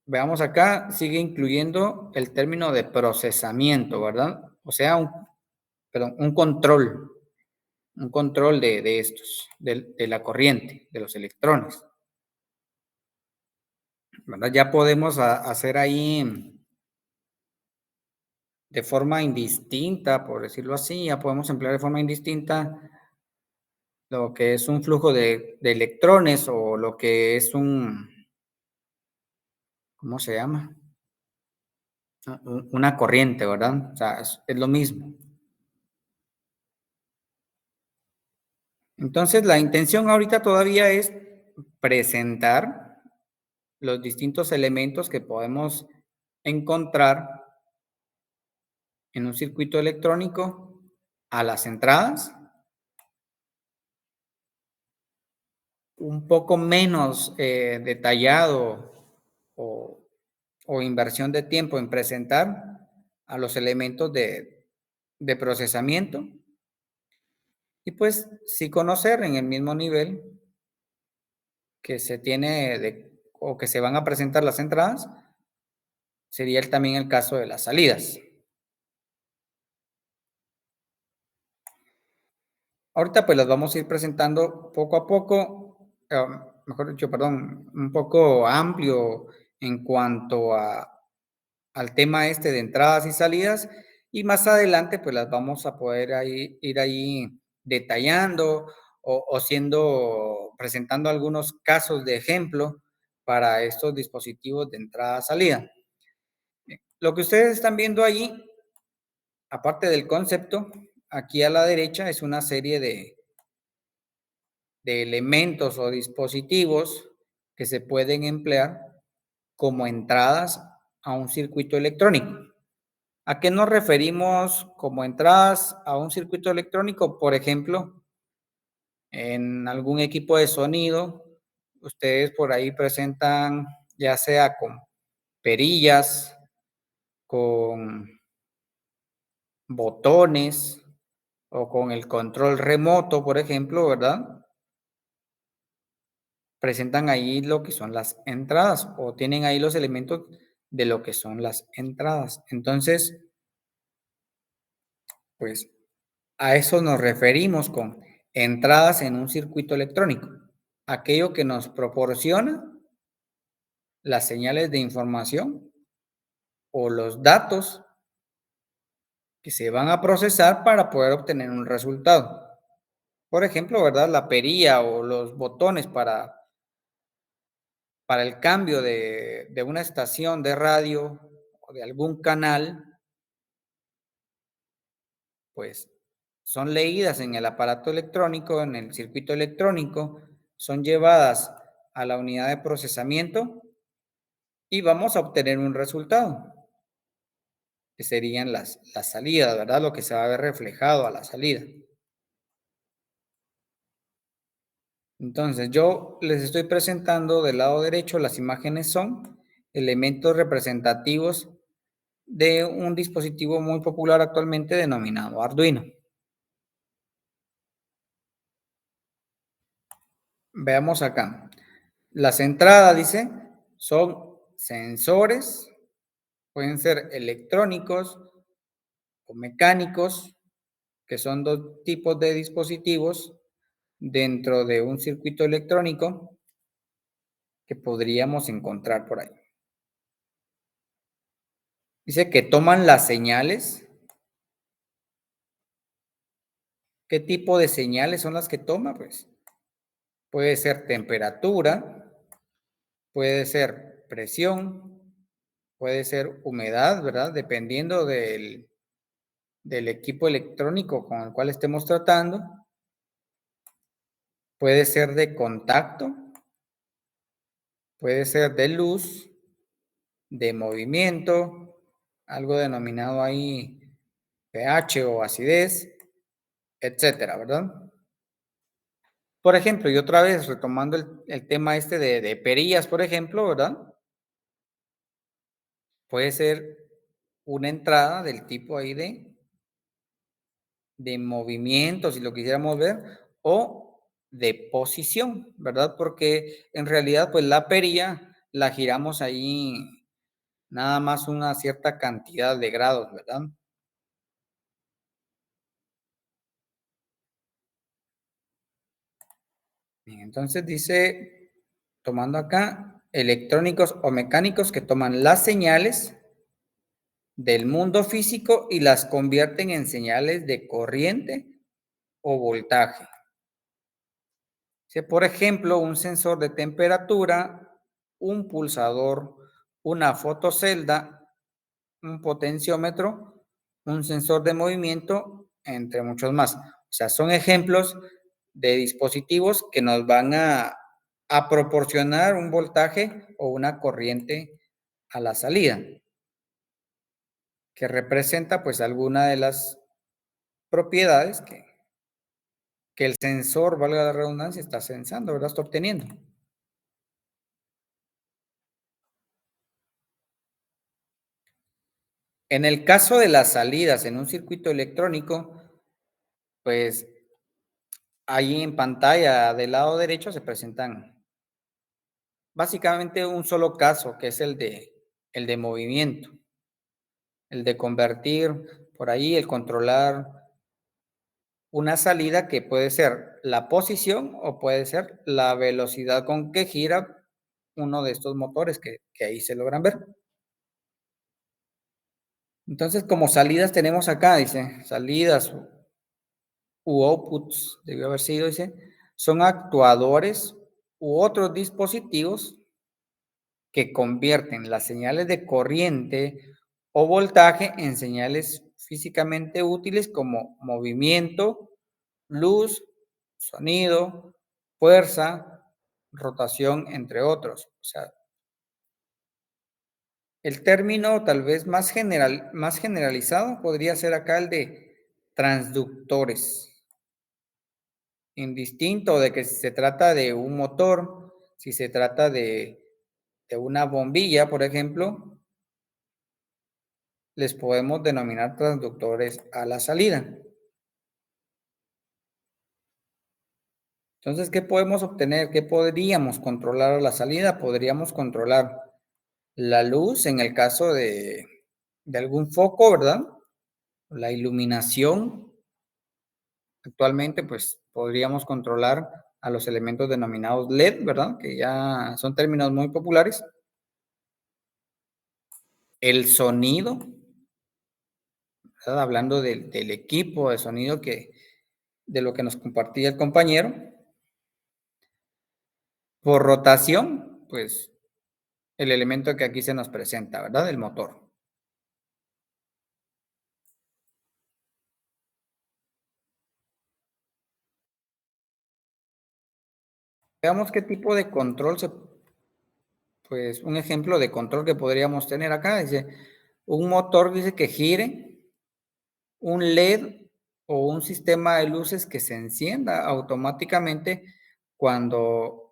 Veamos acá, sigue incluyendo el término de procesamiento, ¿verdad? O sea, un control de estos, de la corriente, de los electrones. ¿Verdad? Ya podemos hacer ahí de forma indistinta, por decirlo así, ya podemos emplear de forma indistinta lo que es un flujo de electrones o lo que es ¿cómo se llama? Una corriente, ¿verdad? O sea, es lo mismo. Entonces, la intención ahorita todavía es presentar los distintos elementos que podemos encontrar en un circuito electrónico a las entradas, un poco menos detallado o inversión de tiempo en presentar a los elementos de procesamiento y pues sí conocer en el mismo nivel que se tiene o que se van a presentar las entradas, sería también el caso de las salidas. Ahorita pues las vamos a ir presentando poco a poco, mejor dicho, perdón, un poco amplio en cuanto al tema este de entradas y salidas, y más adelante pues las vamos a poder ir ahí detallando o presentando algunos casos de ejemplo para estos dispositivos de entrada-salida. Lo que ustedes están viendo ahí, aparte del concepto, aquí a la derecha es una serie de elementos o dispositivos que se pueden emplear como entradas a un circuito electrónico. ¿A qué nos referimos como entradas a un circuito electrónico? Por ejemplo, en algún equipo de sonido, ustedes por ahí presentan ya sea con perillas, con botones o con el control remoto, por ejemplo, ¿verdad? Presentan ahí lo que son las entradas o tienen ahí los elementos de lo que son las entradas. Entonces, pues a eso nos referimos con entradas en un circuito electrónico. Aquello que nos proporciona las señales de información o los datos que se van a procesar para poder obtener un resultado. Por ejemplo, ¿verdad? La perilla o los botones para el cambio de una estación de radio o de algún canal, pues son leídas en el aparato electrónico, en el circuito electrónico, son llevadas a la unidad de procesamiento y vamos a obtener un resultado, que serían las salidas, ¿verdad? Lo que se va a ver reflejado a la salida. Entonces, yo les estoy presentando del lado derecho, las imágenes son elementos representativos de un dispositivo muy popular actualmente denominado Arduino. Veamos acá. Las entradas, dice, son sensores, pueden ser electrónicos o mecánicos, que son dos tipos de dispositivos dentro de un circuito electrónico que podríamos encontrar por ahí. Dice que toman las señales. ¿Qué tipo de señales son las que toma? Pues puede ser temperatura, puede ser presión, puede ser humedad, ¿verdad? Dependiendo del equipo electrónico con el cual estemos tratando. Puede ser de contacto, puede ser de luz, de movimiento, algo denominado ahí pH o acidez, etcétera, ¿verdad? Por ejemplo, y otra vez retomando el tema este de perillas, por ejemplo, ¿verdad? Puede ser una entrada del tipo ahí de movimiento, si lo quisiéramos ver, o de posición, ¿verdad? Porque en realidad, pues la perilla la giramos ahí nada más una cierta cantidad de grados, ¿verdad? Bien, entonces dice, tomando acá, electrónicos o mecánicos que toman las señales del mundo físico y las convierten en señales de corriente o voltaje. Si, por ejemplo, un sensor de temperatura, un pulsador, una fotocelda, un potenciómetro, un sensor de movimiento, entre muchos más. O sea, son ejemplos de dispositivos que nos van a proporcionar un voltaje o una corriente a la salida, que representa pues alguna de las propiedades que el sensor, valga la redundancia, está sensando, ¿verdad? Está obteniendo. En el caso de las salidas en un circuito electrónico, pues ahí en pantalla del lado derecho se presentan básicamente un solo caso, que es el de movimiento, el de convertir por ahí, el controlar una salida que puede ser la posición o puede ser la velocidad con que gira uno de estos motores que ahí se logran ver. Entonces, como salidas tenemos acá, dice, salidas u outputs, debió haber sido, dice, son actuadores u otros dispositivos que convierten las señales de corriente o voltaje en señales físicamente útiles como movimiento, luz, sonido, fuerza, rotación, entre otros. O sea, el término tal vez más generalizado podría ser acá el de transductores. Indistinto de que si se trata de un motor, si se trata de una bombilla, por ejemplo, les podemos denominar transductores a la salida. Entonces, ¿qué podemos obtener? ¿Qué podríamos controlar a la salida? Podríamos controlar la luz en el caso de algún foco, ¿verdad? La iluminación. Actualmente, pues, podríamos controlar a los elementos denominados LED, ¿verdad? Que ya son términos muy populares. El sonido, ¿verdad? Hablando del equipo de sonido de lo que nos compartía el compañero. Por rotación, pues, el elemento que aquí se nos presenta, ¿verdad? El motor. Veamos qué tipo de control pues, un ejemplo de control que podríamos tener acá, dice, un motor dice que gire, un LED o un sistema de luces que se encienda automáticamente cuando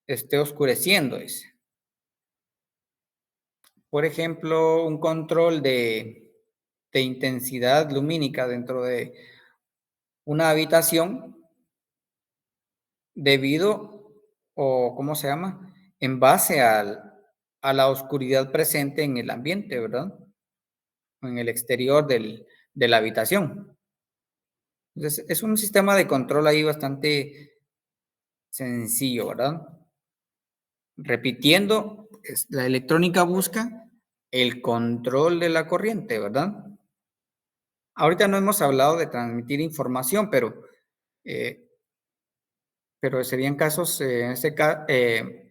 esté oscureciendo, dice. Por ejemplo, un control de intensidad lumínica dentro de una habitación debido, o ¿cómo se llama? En base a la oscuridad presente en el ambiente, ¿verdad? En el exterior de la habitación. Entonces, es un sistema de control ahí bastante sencillo, ¿verdad? Repitiendo, la electrónica busca el control de la corriente, ¿verdad? Ahorita no hemos hablado de transmitir información, eh, pero serían casos,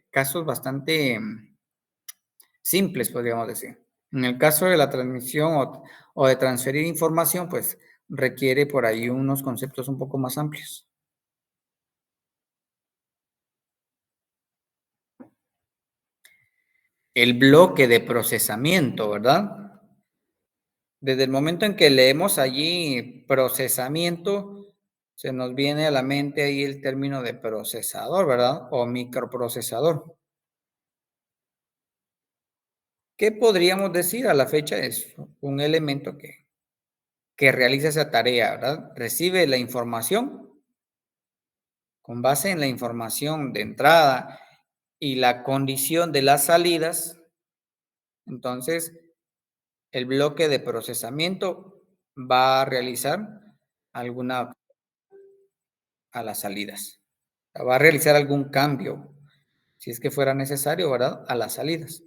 casos bastante simples, podríamos decir. En el caso de la transmisión o de transferir información, pues requiere por ahí unos conceptos un poco más amplios. El bloque de procesamiento, ¿verdad? Desde el momento en que leemos allí procesamiento, se nos viene a la mente ahí el término de procesador, ¿verdad? O microprocesador. ¿Qué podríamos decir a la fecha? Es un elemento que realiza esa tarea, ¿verdad? Recibe la información. Con base en la información de entrada y la condición de las salidas, entonces el bloque de procesamiento va a realizar alguna a las salidas. Va a realizar algún cambio, si es que fuera necesario, ¿verdad? A las salidas.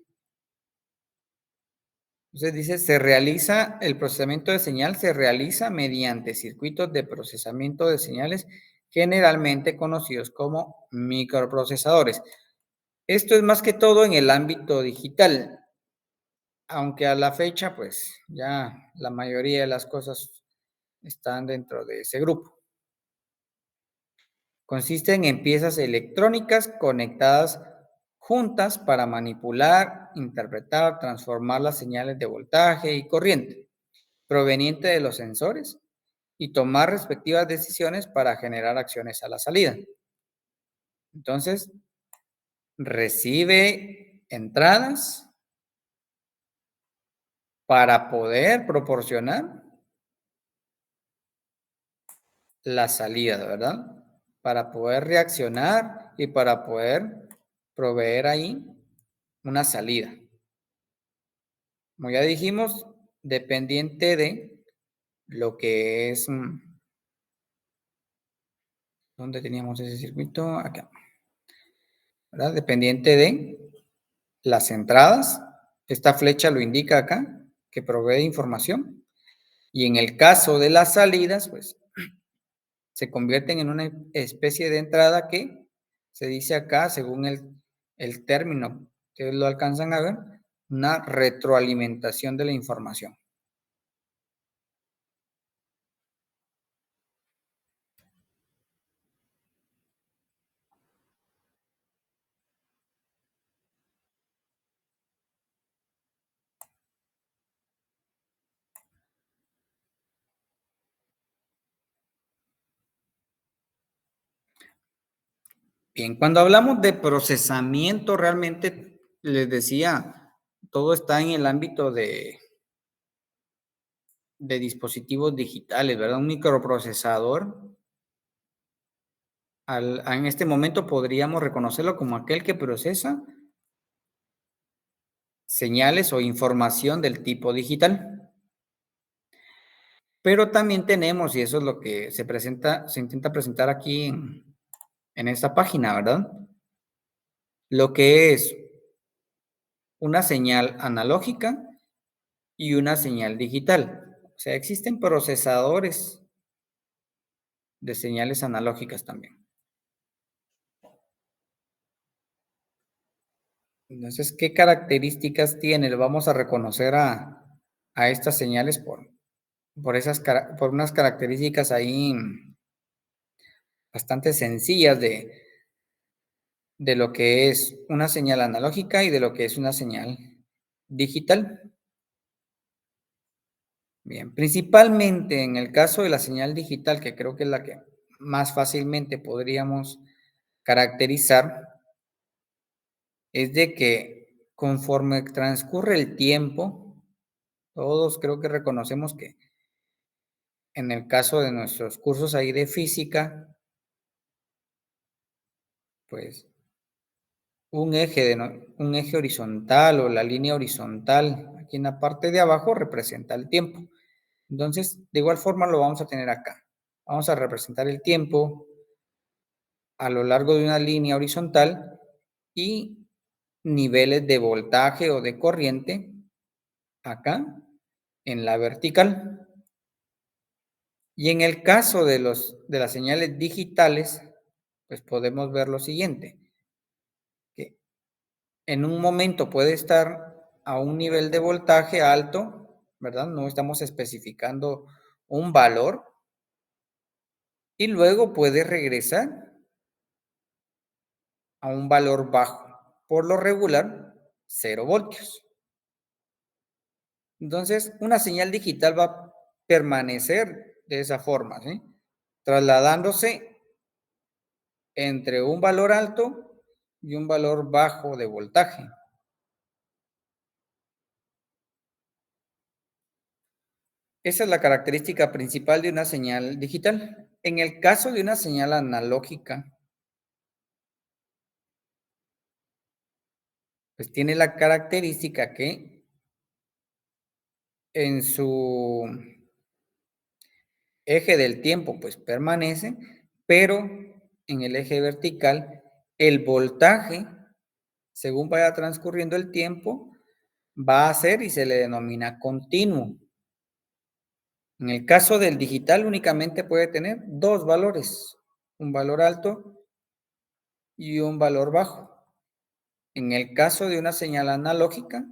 Entonces dice, el procesamiento de señal se realiza mediante circuitos de procesamiento de señales generalmente conocidos como microprocesadores. Esto es más que todo en el ámbito digital, aunque a la fecha, pues ya la mayoría de las cosas están dentro de ese grupo. Consisten en piezas electrónicas conectadas juntas para manipular, interpretar, transformar las señales de voltaje y corriente proveniente de los sensores y tomar respectivas decisiones para generar acciones a la salida. Entonces, recibe entradas para poder proporcionar la salida, ¿verdad? Para poder reaccionar y para poder proveer ahí una salida. Como ya dijimos, dependiente de lo que es... ¿Dónde teníamos ese circuito? Acá. ¿Verdad? Dependiente de las entradas. Esta flecha lo indica acá, que provee información. Y en el caso de las salidas, pues se convierten en una especie de entrada que se dice acá, según el término que lo alcanzan a ver, una retroalimentación de la información. Bien, cuando hablamos de procesamiento, realmente les decía, todo está en el ámbito de dispositivos digitales, ¿verdad? Un microprocesador, en este momento podríamos reconocerlo como aquel que procesa señales o información del tipo digital. Pero también tenemos, y eso es lo que se intenta presentar aquí en esta página, ¿verdad? Lo que es una señal analógica y una señal digital. O sea, existen procesadores de señales analógicas también. Entonces, ¿qué características tiene? Vamos a reconocer a estas señales por unas características ahí bastante sencillas de lo que es una señal analógica y de lo que es una señal digital. Bien, principalmente en el caso de la señal digital, que creo que es la que más fácilmente podríamos caracterizar, es de que conforme transcurre el tiempo, todos creo que reconocemos que en el caso de nuestros cursos ahí de física, pues un eje horizontal o la línea horizontal aquí en la parte de abajo representa el tiempo. Entonces, de igual forma lo vamos a tener acá. Vamos a representar el tiempo a lo largo de una línea horizontal y niveles de voltaje o de corriente acá en la vertical. Y en el caso de las señales digitales, pues podemos ver lo siguiente, que en un momento puede estar a un nivel de voltaje alto, ¿verdad? No estamos especificando un valor, y luego puede regresar a un valor bajo, por lo regular 0 voltios. Entonces, una señal digital va a permanecer de esa forma, ¿sí? Trasladándose entre un valor alto y un valor bajo de voltaje. Esa es la característica principal de una señal digital. En el caso de una señal analógica, pues tiene la característica que en su eje del tiempo, pues permanece, pero en el eje vertical, el voltaje, según vaya transcurriendo el tiempo, va a ser y se le denomina continuo. En el caso del digital únicamente puede tener dos valores, un valor alto y un valor bajo. En el caso de una señal analógica,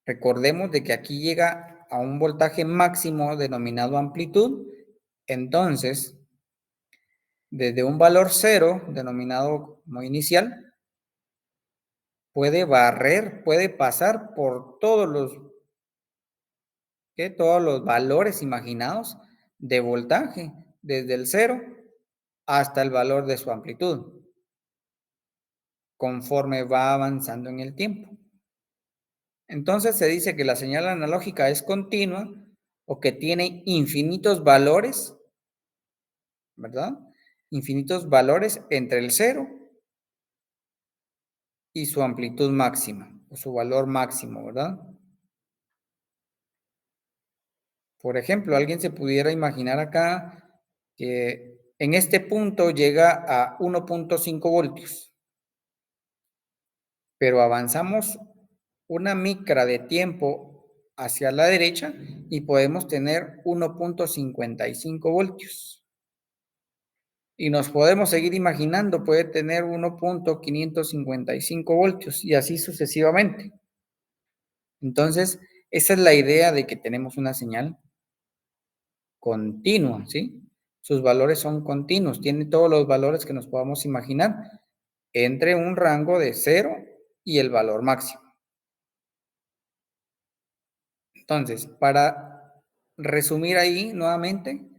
recordemos de que aquí llega a un voltaje máximo denominado amplitud, entonces, desde un valor 0, denominado como inicial, puede pasar por todos los valores imaginados de voltaje, desde el 0 hasta el valor de su amplitud, conforme va avanzando en el tiempo. Entonces se dice que la señal analógica es continua o que tiene infinitos valores, ¿verdad? Infinitos valores entre el 0 y su amplitud máxima, o su valor máximo, ¿verdad? Por ejemplo, alguien se pudiera imaginar acá que en este punto llega a 1.5 voltios, pero avanzamos una micra de tiempo hacia la derecha y podemos tener 1.55 voltios. Y nos podemos seguir imaginando, puede tener 1.555 voltios y así sucesivamente. Entonces, esa es la idea de que tenemos una señal continua, ¿sí? Sus valores son continuos, tiene todos los valores que nos podamos imaginar entre un rango de 0 y el valor máximo. Entonces, para resumir ahí nuevamente,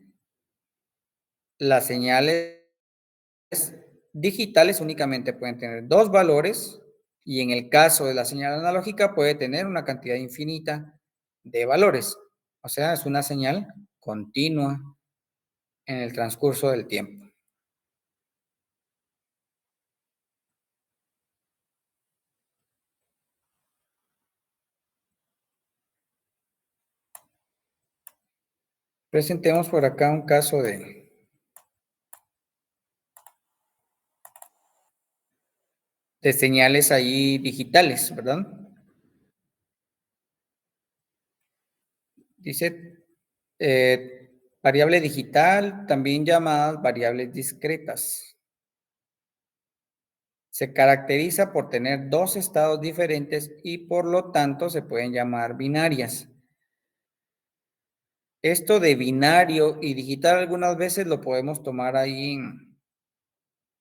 las señales digitales únicamente pueden tener dos valores y en el caso de la señal analógica puede tener una cantidad infinita de valores. O sea, es una señal continua en el transcurso del tiempo. Presentemos por acá un caso de señales ahí digitales, ¿verdad? Dice variable digital, también llamadas variables discretas. Se caracteriza por tener dos estados diferentes y por lo tanto se pueden llamar binarias. Esto de binario y digital algunas veces lo podemos tomar ahí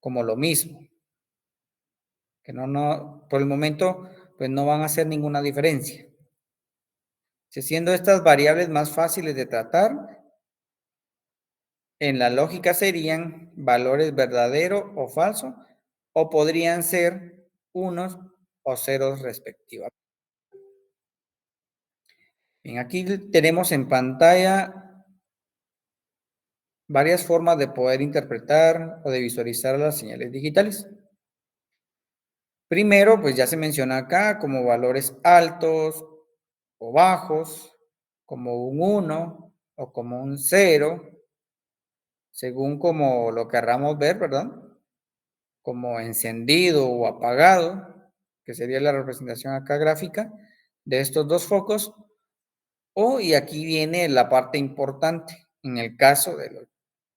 como lo mismo. Que no, por el momento, pues no van a hacer ninguna diferencia. Siendo estas variables más fáciles de tratar, en la lógica serían valores verdadero o falso, o podrían ser unos o ceros respectivamente. Bien, aquí tenemos en pantalla varias formas de poder interpretar o de visualizar las señales digitales. Primero, pues ya se menciona acá como valores altos o bajos, como un 1 o como un 0, según como lo querramos ver, ¿verdad? Como encendido o apagado, que sería la representación acá gráfica de estos dos focos. Y aquí viene la parte importante en el caso de los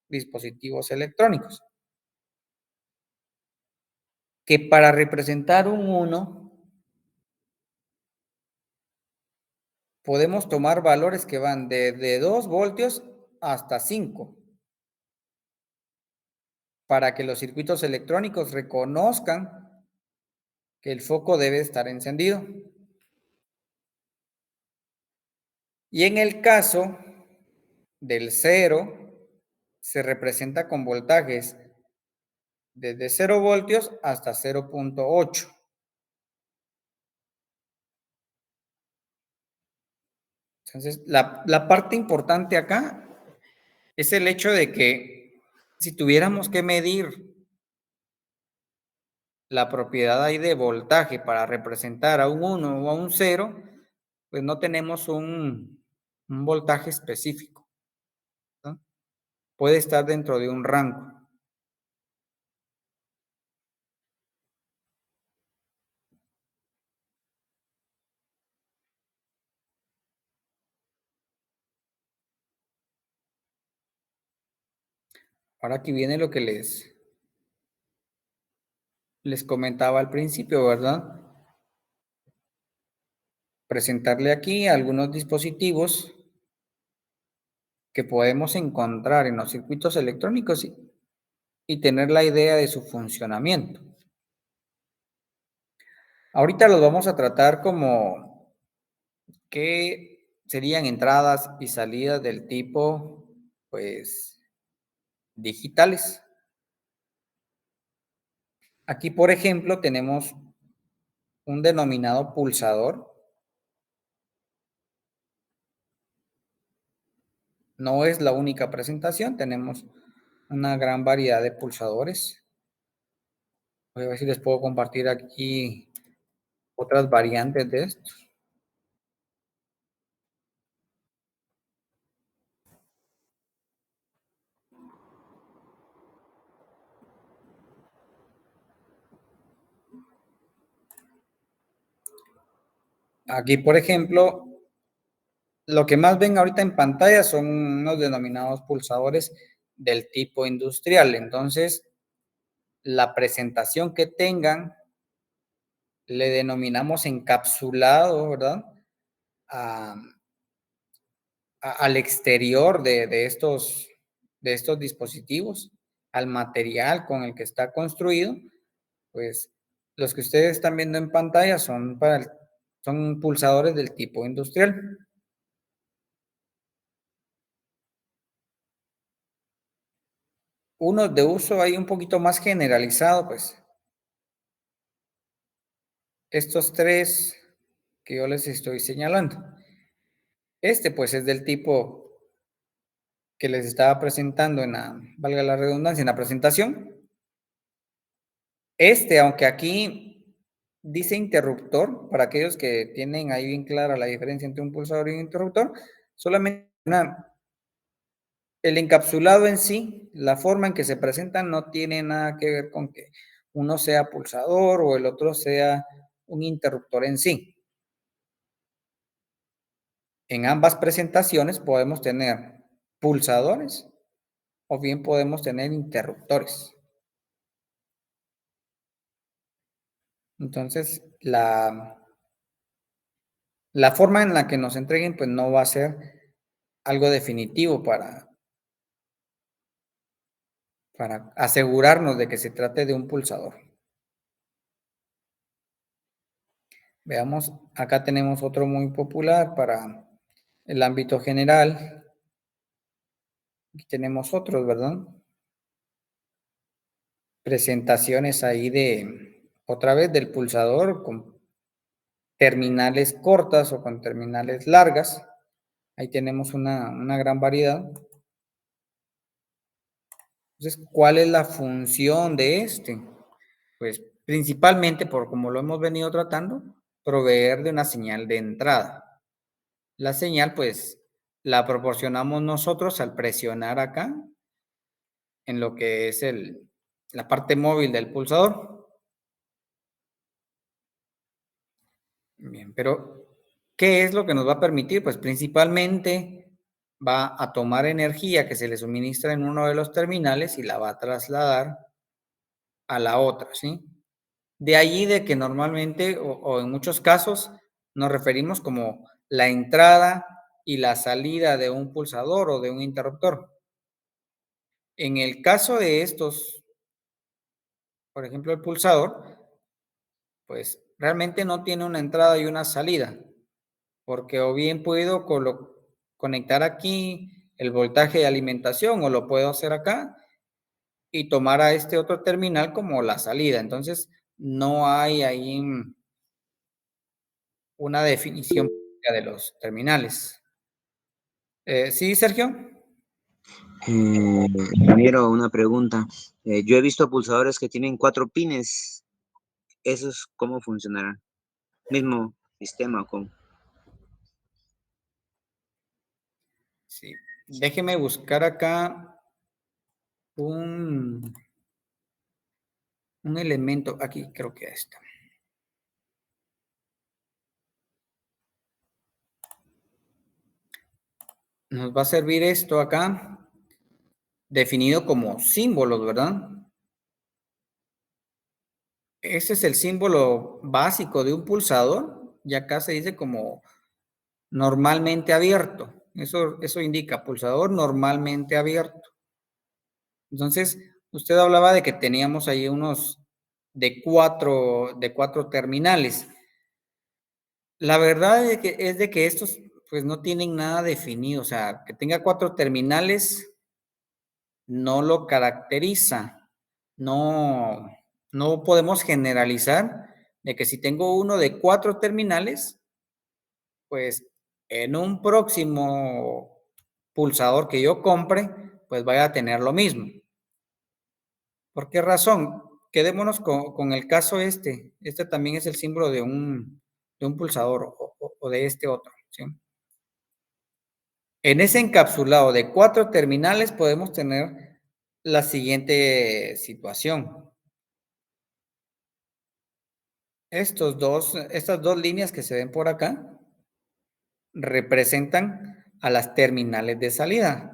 dispositivos electrónicos, que para representar un 1 podemos tomar valores que van desde 2 voltios hasta 5 para que los circuitos electrónicos reconozcan que el foco debe estar encendido. Y en el caso del 0, se representa con voltajes desde 0 voltios hasta 0.8. Entonces, la parte importante acá es el hecho de que si tuviéramos que medir la propiedad ahí de voltaje para representar a un 1 o a un 0, pues no tenemos un voltaje específico, ¿no? Puede estar dentro de un rango. Ahora aquí viene lo que les comentaba al principio, ¿verdad? Presentarle aquí algunos dispositivos que podemos encontrar en los circuitos electrónicos y tener la idea de su funcionamiento. Ahorita los vamos a tratar como que serían entradas y salidas del tipo, pues, digitales. Aquí, por ejemplo, tenemos un denominado pulsador. No es la única presentación, tenemos una gran variedad de pulsadores. Voy a ver si les puedo compartir aquí otras variantes de esto. Aquí, por ejemplo, lo que más ven ahorita en pantalla son los denominados pulsadores del tipo industrial. Entonces, la presentación que tengan le denominamos encapsulado, ¿verdad? Al exterior de estos dispositivos, al material con el que está construido, pues los que ustedes están viendo en pantalla son pulsadores del tipo industrial. Unos de uso ahí un poquito más generalizado, pues estos tres que yo les estoy señalando. Este pues es del tipo que les estaba presentando valga la redundancia, en la presentación. Aunque aquí dice interruptor, para aquellos que tienen ahí bien clara la diferencia entre un pulsador y un interruptor, solamente el encapsulado en sí, la forma en que se presentan no tiene nada que ver con que uno sea pulsador o el otro sea un interruptor en sí. En ambas presentaciones podemos tener pulsadores o bien podemos tener interruptores. Entonces, la forma en la que nos entreguen, pues no va a ser algo definitivo para asegurarnos de que se trate de un pulsador. Veamos, acá tenemos otro muy popular para el ámbito general. Aquí tenemos otros, ¿verdad? Presentaciones ahí otra vez del pulsador con terminales cortas o con terminales largas. Ahí tenemos una gran variedad. Entonces, ¿cuál es la función de este? Pues principalmente, por como lo hemos venido tratando, proveer de una señal de entrada. La señal, pues, la proporcionamos nosotros al presionar acá en lo que es la parte móvil del pulsador. Bien, pero ¿qué es lo que nos va a permitir? Pues principalmente va a tomar energía que se le suministra en uno de los terminales y la va a trasladar a la otra, ¿sí? De allí de que normalmente o en muchos casos nos referimos como la entrada y la salida de un pulsador o de un interruptor. En el caso de estos, por ejemplo, el pulsador, pues realmente no tiene una entrada y una salida, porque o bien puedo conectar aquí el voltaje de alimentación o lo puedo hacer acá y tomar a este otro terminal como la salida. Entonces, no hay ahí una definición de los terminales. ¿Sí, Sergio? Ingeniero, una pregunta. Yo he visto pulsadores que tienen 4 pines. ¿Esos cómo funcionarán? ¿Mismo sistema o cómo? Sí. Déjeme buscar acá un elemento. Aquí creo que está. Nos va a servir esto acá, definido como símbolos, ¿verdad? Ese es el símbolo básico de un pulsador y acá se dice como normalmente abierto. Eso indica pulsador normalmente abierto. Entonces, usted hablaba de que teníamos ahí unos de cuatro terminales. La verdad es de que estos pues no tienen nada definido, o sea, que tenga 4 terminales no lo caracteriza. No, no podemos generalizar de que si tengo uno de 4 terminales, pues en un próximo pulsador que yo compre, pues vaya a tener lo mismo. ¿Por qué razón? quedémonos con el caso este. Este también es el símbolo de un pulsador o de este otro, ¿sí? En ese encapsulado de 4 terminales podemos tener la siguiente situación. Estas dos líneas que se ven por acá representan a las terminales de salida.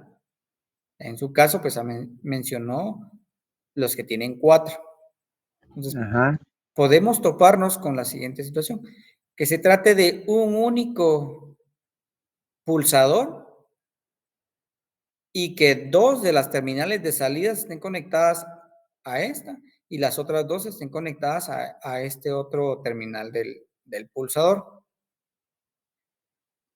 En su caso, pues mencionó los que tienen 4. Entonces, podemos toparnos con la siguiente situación, que se trate de un único pulsador y que 2 de las terminales de salida estén conectadas a esta y las otras 2 estén conectadas a este otro terminal del pulsador.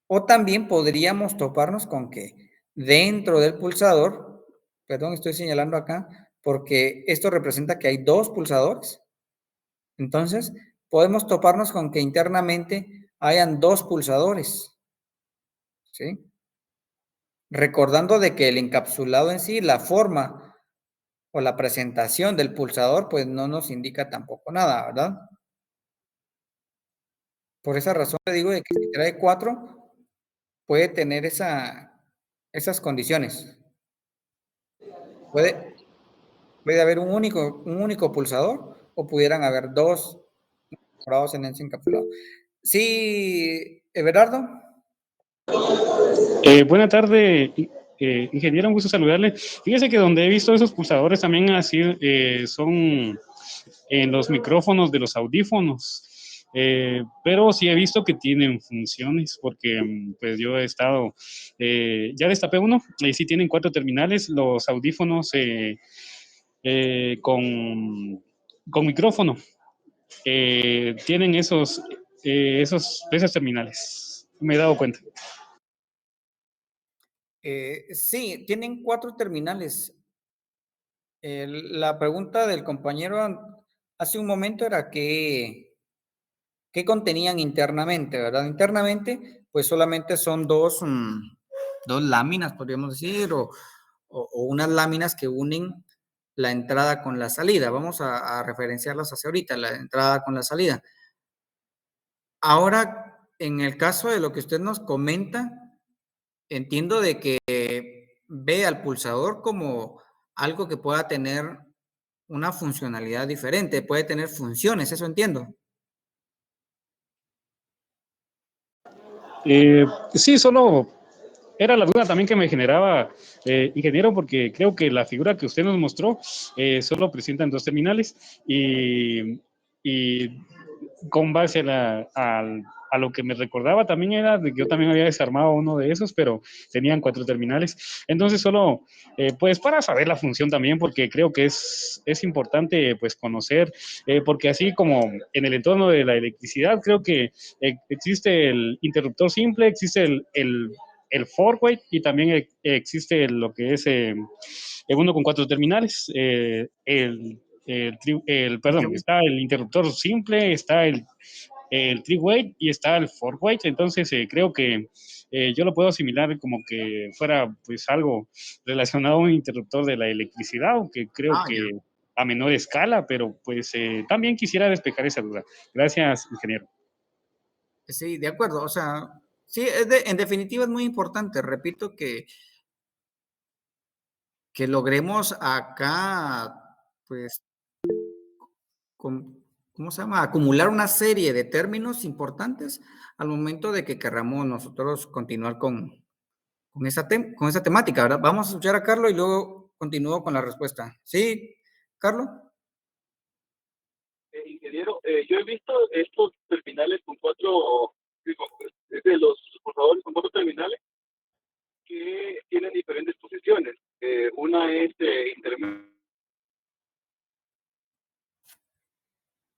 O también podríamos toparnos con que dentro del pulsador, perdón, estoy señalando acá, porque esto representa que hay 2 pulsadores. Entonces, podemos toparnos con que internamente hayan 2 pulsadores, ¿sí? Recordando de que el encapsulado en sí, la forma o la presentación del pulsador, pues no nos indica tampoco nada, ¿verdad? Por esa razón le digo de que si trae 4, puede tener esas condiciones. Puede haber un único pulsador o pudieran haber 2 incorporados en ese encapsulado. Sí, Everardo. Buena tarde, ingeniero, un gusto saludarle. Fíjese que donde he visto esos pulsadores también así son en los micrófonos de los audífonos. Pero sí he visto que tienen funciones porque pues yo he estado, ya destapé uno y sí tienen 4 terminales, los audífonos con micrófono. Tienen esos terminales, me he dado cuenta. Sí, tienen 4 terminales. La pregunta del compañero hace un momento era qué contenían internamente, ¿verdad? Internamente, pues solamente son dos láminas, podríamos decir, o unas láminas que unen la entrada con la salida. Vamos a referenciarlas hacia ahorita, la entrada con la salida. Ahora, en el caso de lo que usted nos comenta, entiendo de que ve al pulsador como algo que pueda tener una funcionalidad diferente, puede tener funciones, eso entiendo. Sí, solo era la duda también que me generaba, ingeniero, porque creo que la figura que usted nos mostró solo presentan 2 terminales y con base a lo que me recordaba también era de que yo también había desarmado uno de esos, pero tenían 4 terminales. Entonces solo, pues para saber la función también, porque creo que es importante pues conocer, porque así como en el entorno de la electricidad, creo que existe el interruptor simple, existe el 4-way y también existe lo que es el uno con 4 terminales, perdón, está el interruptor simple, está el 3-way y está el 4-way, entonces creo que yo lo puedo asimilar como que fuera pues algo relacionado a un interruptor de la electricidad, aunque creo que a menor escala, pero pues también quisiera despejar esa duda. Gracias, ingeniero. Sí, de acuerdo, o sea, sí, en definitiva es muy importante, repito, que logremos acá, pues, ¿cómo se llama? Acumular una serie de términos importantes al momento de que querramos nosotros continuar con esa temática, ¿verdad? Vamos a escuchar a Carlos y luego continúo con la respuesta. ¿Sí, Carlos? Ingeniero, yo he visto estos terminales con 4, digo, de los pulsadores con 4 terminales que tienen diferentes posiciones. Una es intermedia.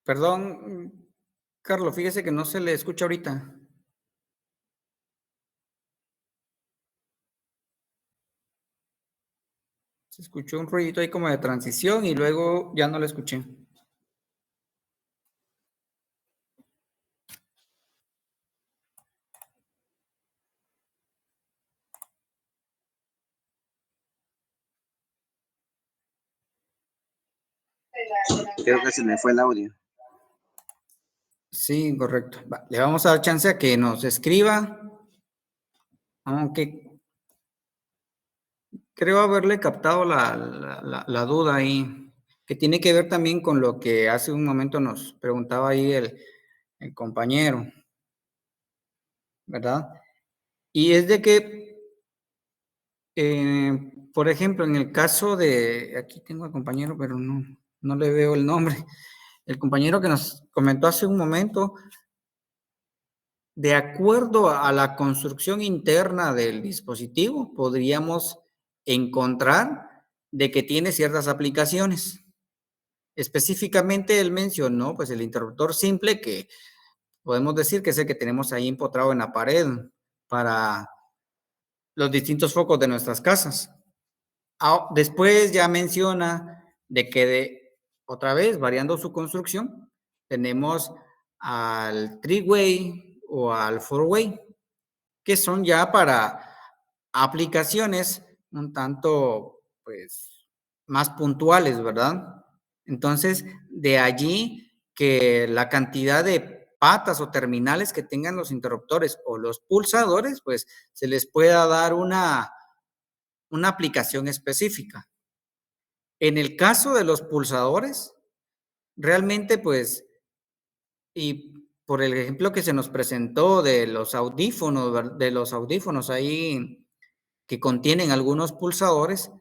Perdón, Carlos, fíjese que no se le escucha ahorita. Se escuchó un ruidito ahí como de transición y luego ya no lo escuché. Creo que se me fue el audio. Sí, correcto. Le vamos a dar chance a que nos escriba, aunque creo haberle captado la duda ahí, que tiene que ver también con lo que hace un momento nos preguntaba ahí el compañero, ¿verdad? Y es de que, por ejemplo, en el caso de, aquí tengo al compañero, pero no le veo el nombre, el compañero que nos comentó hace un momento, de acuerdo a la construcción interna del dispositivo, podríamos encontrar de que tiene ciertas aplicaciones. Específicamente, él mencionó, pues, el interruptor simple, que podemos decir que es el que tenemos ahí empotrado en la pared para los distintos focos de nuestras casas. Después ya menciona de que, otra vez, variando su construcción, tenemos al three-way o al four-way, que son ya para aplicaciones un tanto, pues, más puntuales, ¿verdad? Entonces, de allí que la cantidad de patas o terminales que tengan los interruptores o los pulsadores, pues, se les pueda dar una aplicación específica. En el caso de los pulsadores, realmente, pues, y por el ejemplo que se nos presentó de los audífonos ahí que contienen algunos pulsadores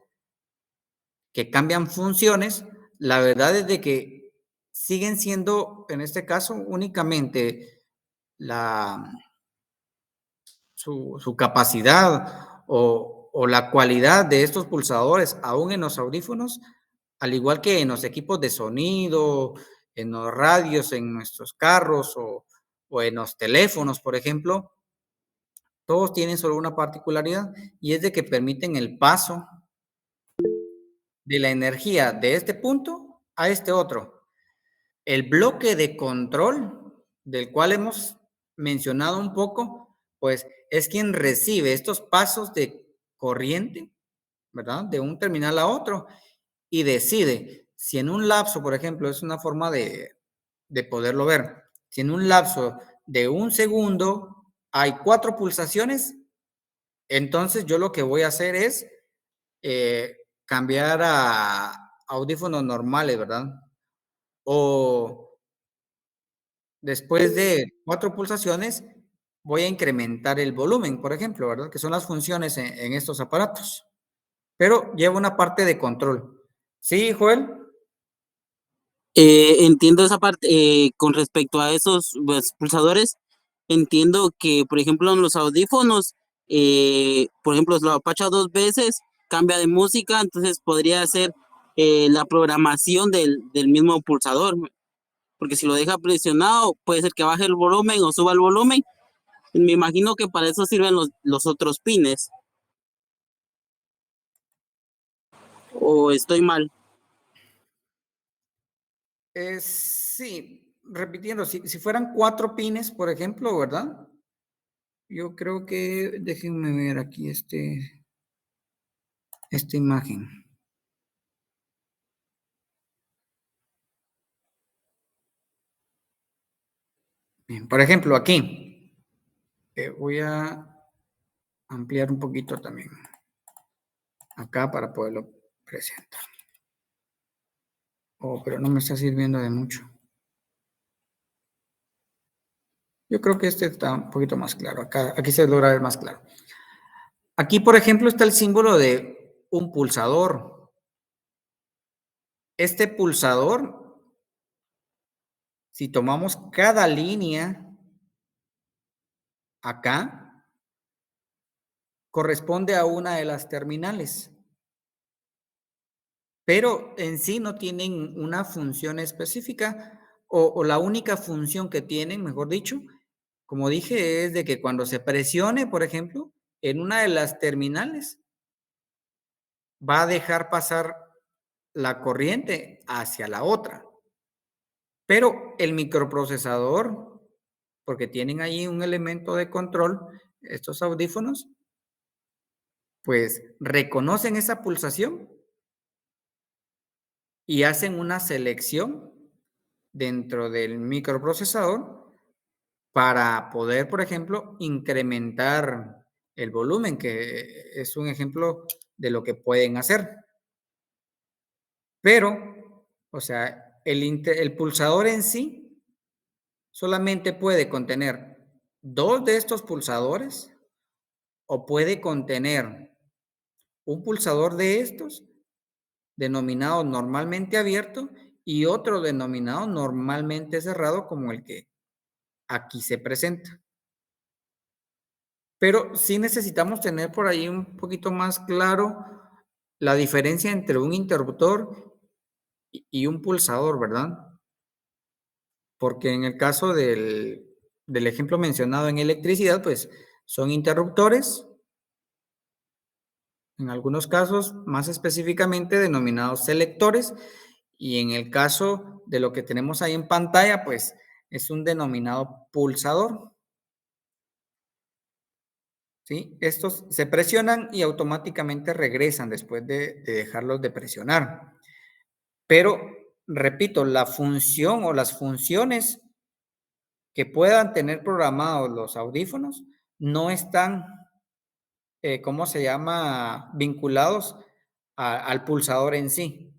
que cambian funciones, la verdad es de que siguen siendo, en este caso, únicamente su capacidad o la cualidad de estos pulsadores, aún en los audífonos, al igual que en los equipos de sonido, en los radios, en nuestros carros o en los teléfonos, por ejemplo, todos tienen solo una particularidad y es de que permiten el paso de la energía de este punto a este otro. El bloque de control, del cual hemos mencionado un poco, pues es quien recibe estos pasos de corriente, ¿verdad? De un terminal a otro y decide si en un lapso, por ejemplo, es una forma de poderlo ver, si en un lapso de un segundo hay 4 pulsaciones, entonces yo lo que voy a hacer es cambiar a audífonos normales, ¿verdad? O después de 4 pulsaciones, voy a incrementar el volumen, por ejemplo, ¿verdad? Que son las funciones en estos aparatos. Pero lleva una parte de control. ¿Sí, Joel? Entiendo esa parte. Con respecto a esos pues, pulsadores, entiendo que, por ejemplo, en los audífonos, por ejemplo, lo apacha 2 veces, cambia de música, entonces podría ser la programación del mismo pulsador, porque si lo deja presionado, puede ser que baje el volumen o suba el volumen. Me imagino que para eso sirven los otros pines. ¿O estoy mal? Sí, repitiendo, si fueran 4 pines, por ejemplo, ¿verdad? Yo creo que, déjenme ver aquí esta imagen. Bien, por ejemplo, aquí, voy a ampliar un poquito también acá para poderlo presentar. Oh, pero no me está sirviendo de mucho. Yo creo que este está un poquito más claro. Aquí se logra ver más claro. Aquí, por ejemplo, está el símbolo de un pulsador. Este pulsador, si tomamos cada línea acá, corresponde a una de las terminales. Pero en sí no tienen una función específica o la única función que tienen, mejor dicho, como dije, es de que cuando se presione, por ejemplo, en una de las terminales, va a dejar pasar la corriente hacia la otra. Pero el microprocesador, porque tienen ahí un elemento de control, estos audífonos, pues reconocen esa pulsación y hacen una selección dentro del microprocesador para poder, por ejemplo, incrementar el volumen, que es un ejemplo de lo que pueden hacer. Pero, o sea, el pulsador en sí solamente puede contener 2 de estos pulsadores o puede contener un pulsador de estos denominado normalmente abierto y otro denominado normalmente cerrado como el que aquí se presenta. Pero sí necesitamos tener por ahí un poquito más claro la diferencia entre un interruptor y un pulsador, ¿verdad? Porque en el caso del ejemplo mencionado en electricidad, pues son interruptores, en algunos casos más específicamente denominados selectores, y en el caso de lo que tenemos ahí en pantalla, pues es un denominado pulsador. ¿Sí? Estos se presionan y automáticamente regresan después de dejarlos de presionar. Pero, repito, la función o las funciones que puedan tener programados los audífonos no están, ¿cómo se llama?, vinculados al pulsador en sí.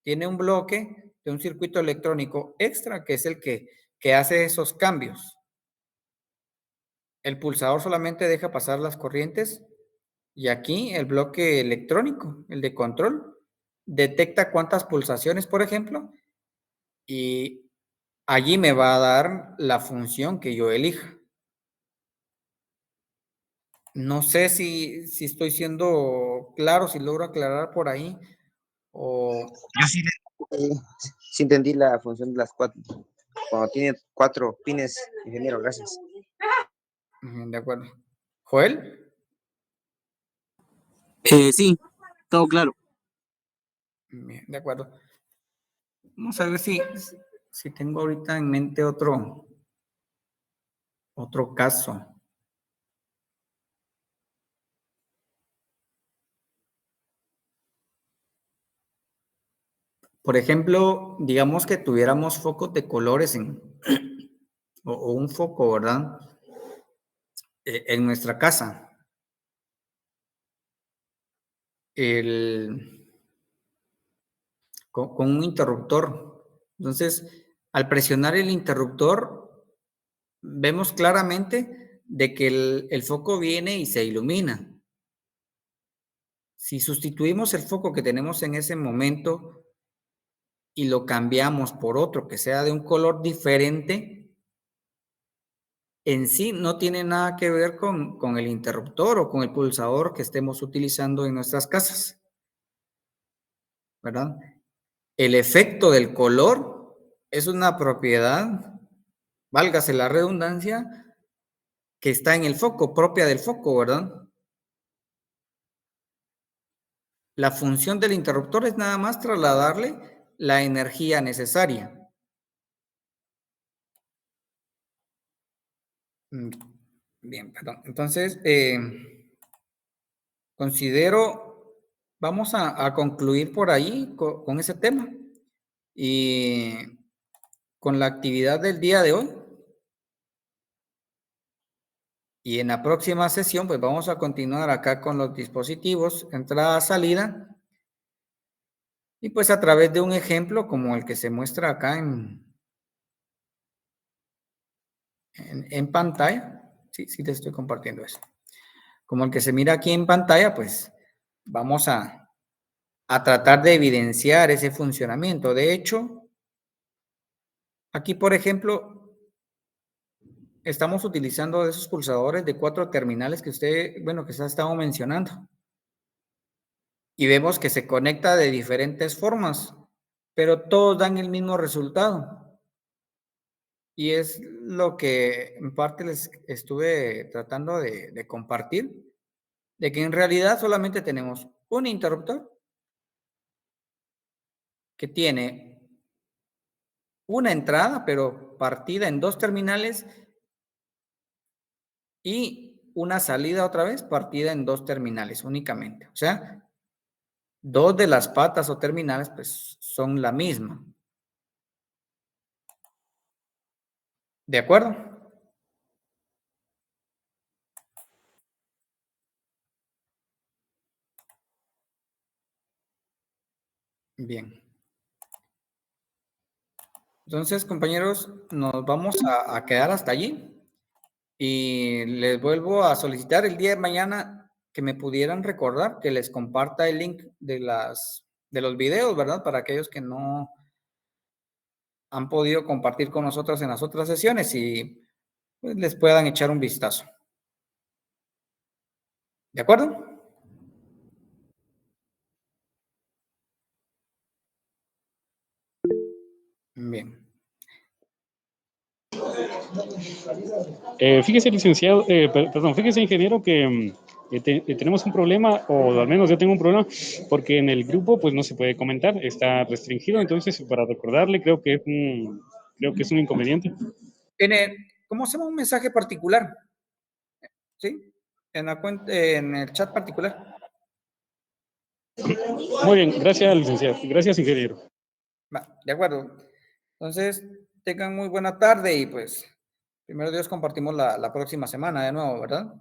Tiene un bloque de un circuito electrónico extra que es el que hace esos cambios. El pulsador solamente deja pasar las corrientes y aquí el bloque electrónico, el de control, detecta cuántas pulsaciones, por ejemplo, y allí me va a dar la función que yo elija. No sé si estoy siendo claro, si logro aclarar por ahí o... Yo sí, sí entendí la función de las 4. Cuando tiene 4 pines, ingeniero, gracias. De acuerdo. ¿Joel? Sí, todo claro. Bien, de acuerdo. Vamos a ver si tengo ahorita en mente otro caso. Por ejemplo, digamos que tuviéramos focos de colores o un foco, ¿verdad? En nuestra casa. Con un interruptor. Entonces, al presionar el interruptor, vemos claramente de que el foco viene y se ilumina. Si sustituimos el foco que tenemos en ese momento y lo cambiamos por otro que sea de un color diferente, en sí no tiene nada que ver con el interruptor o con el pulsador que estemos utilizando en nuestras casas, ¿verdad? El efecto del color es una propiedad, válgase la redundancia, que está en el foco, propia del foco, ¿verdad? La función del interruptor es nada más trasladarle la energía necesaria. Bien, perdón. Entonces, considero, vamos a concluir por ahí con ese tema y con la actividad del día de hoy. Y en la próxima sesión, pues vamos a continuar acá con los dispositivos, entrada, salida. Y pues a través de un ejemplo como el que se muestra acá en pantalla. Sí, te estoy compartiendo eso. Como el que se mira aquí en pantalla, pues vamos a tratar de evidenciar ese funcionamiento. De hecho, aquí, por ejemplo, estamos utilizando esos pulsadores de 4 terminales que que se ha estado mencionando. Y vemos que se conecta de diferentes formas, pero todos dan el mismo resultado. Y es lo que en parte les estuve tratando de compartir, de que en realidad solamente tenemos un interruptor que tiene una entrada, pero partida en 2 terminales, y una salida otra vez partida en 2 terminales únicamente. O sea, dos de las patas o terminales pues son la misma. ¿De acuerdo? Bien. Entonces, compañeros, nos vamos a quedar hasta allí. Y les vuelvo a solicitar el día de mañana que me pudieran recordar que les comparta el link de los videos, ¿verdad? Para aquellos que no han podido compartir con nosotros en las otras sesiones y pues, les puedan echar un vistazo. ¿De acuerdo? Bien. Fíjese, licenciado, perdón, fíjese, ingeniero, que tenemos un problema, o al menos yo tengo un problema, porque en el grupo pues no se puede comentar, está restringido, entonces para recordarle creo que es un inconveniente. ¿Cómo hacemos un mensaje particular? ¿Sí? En el chat particular. Muy bien, gracias, licenciado, gracias, ingeniero. Va, de acuerdo. Entonces, tengan muy buena tarde y pues, primero Dios, compartimos la próxima semana de nuevo, ¿verdad?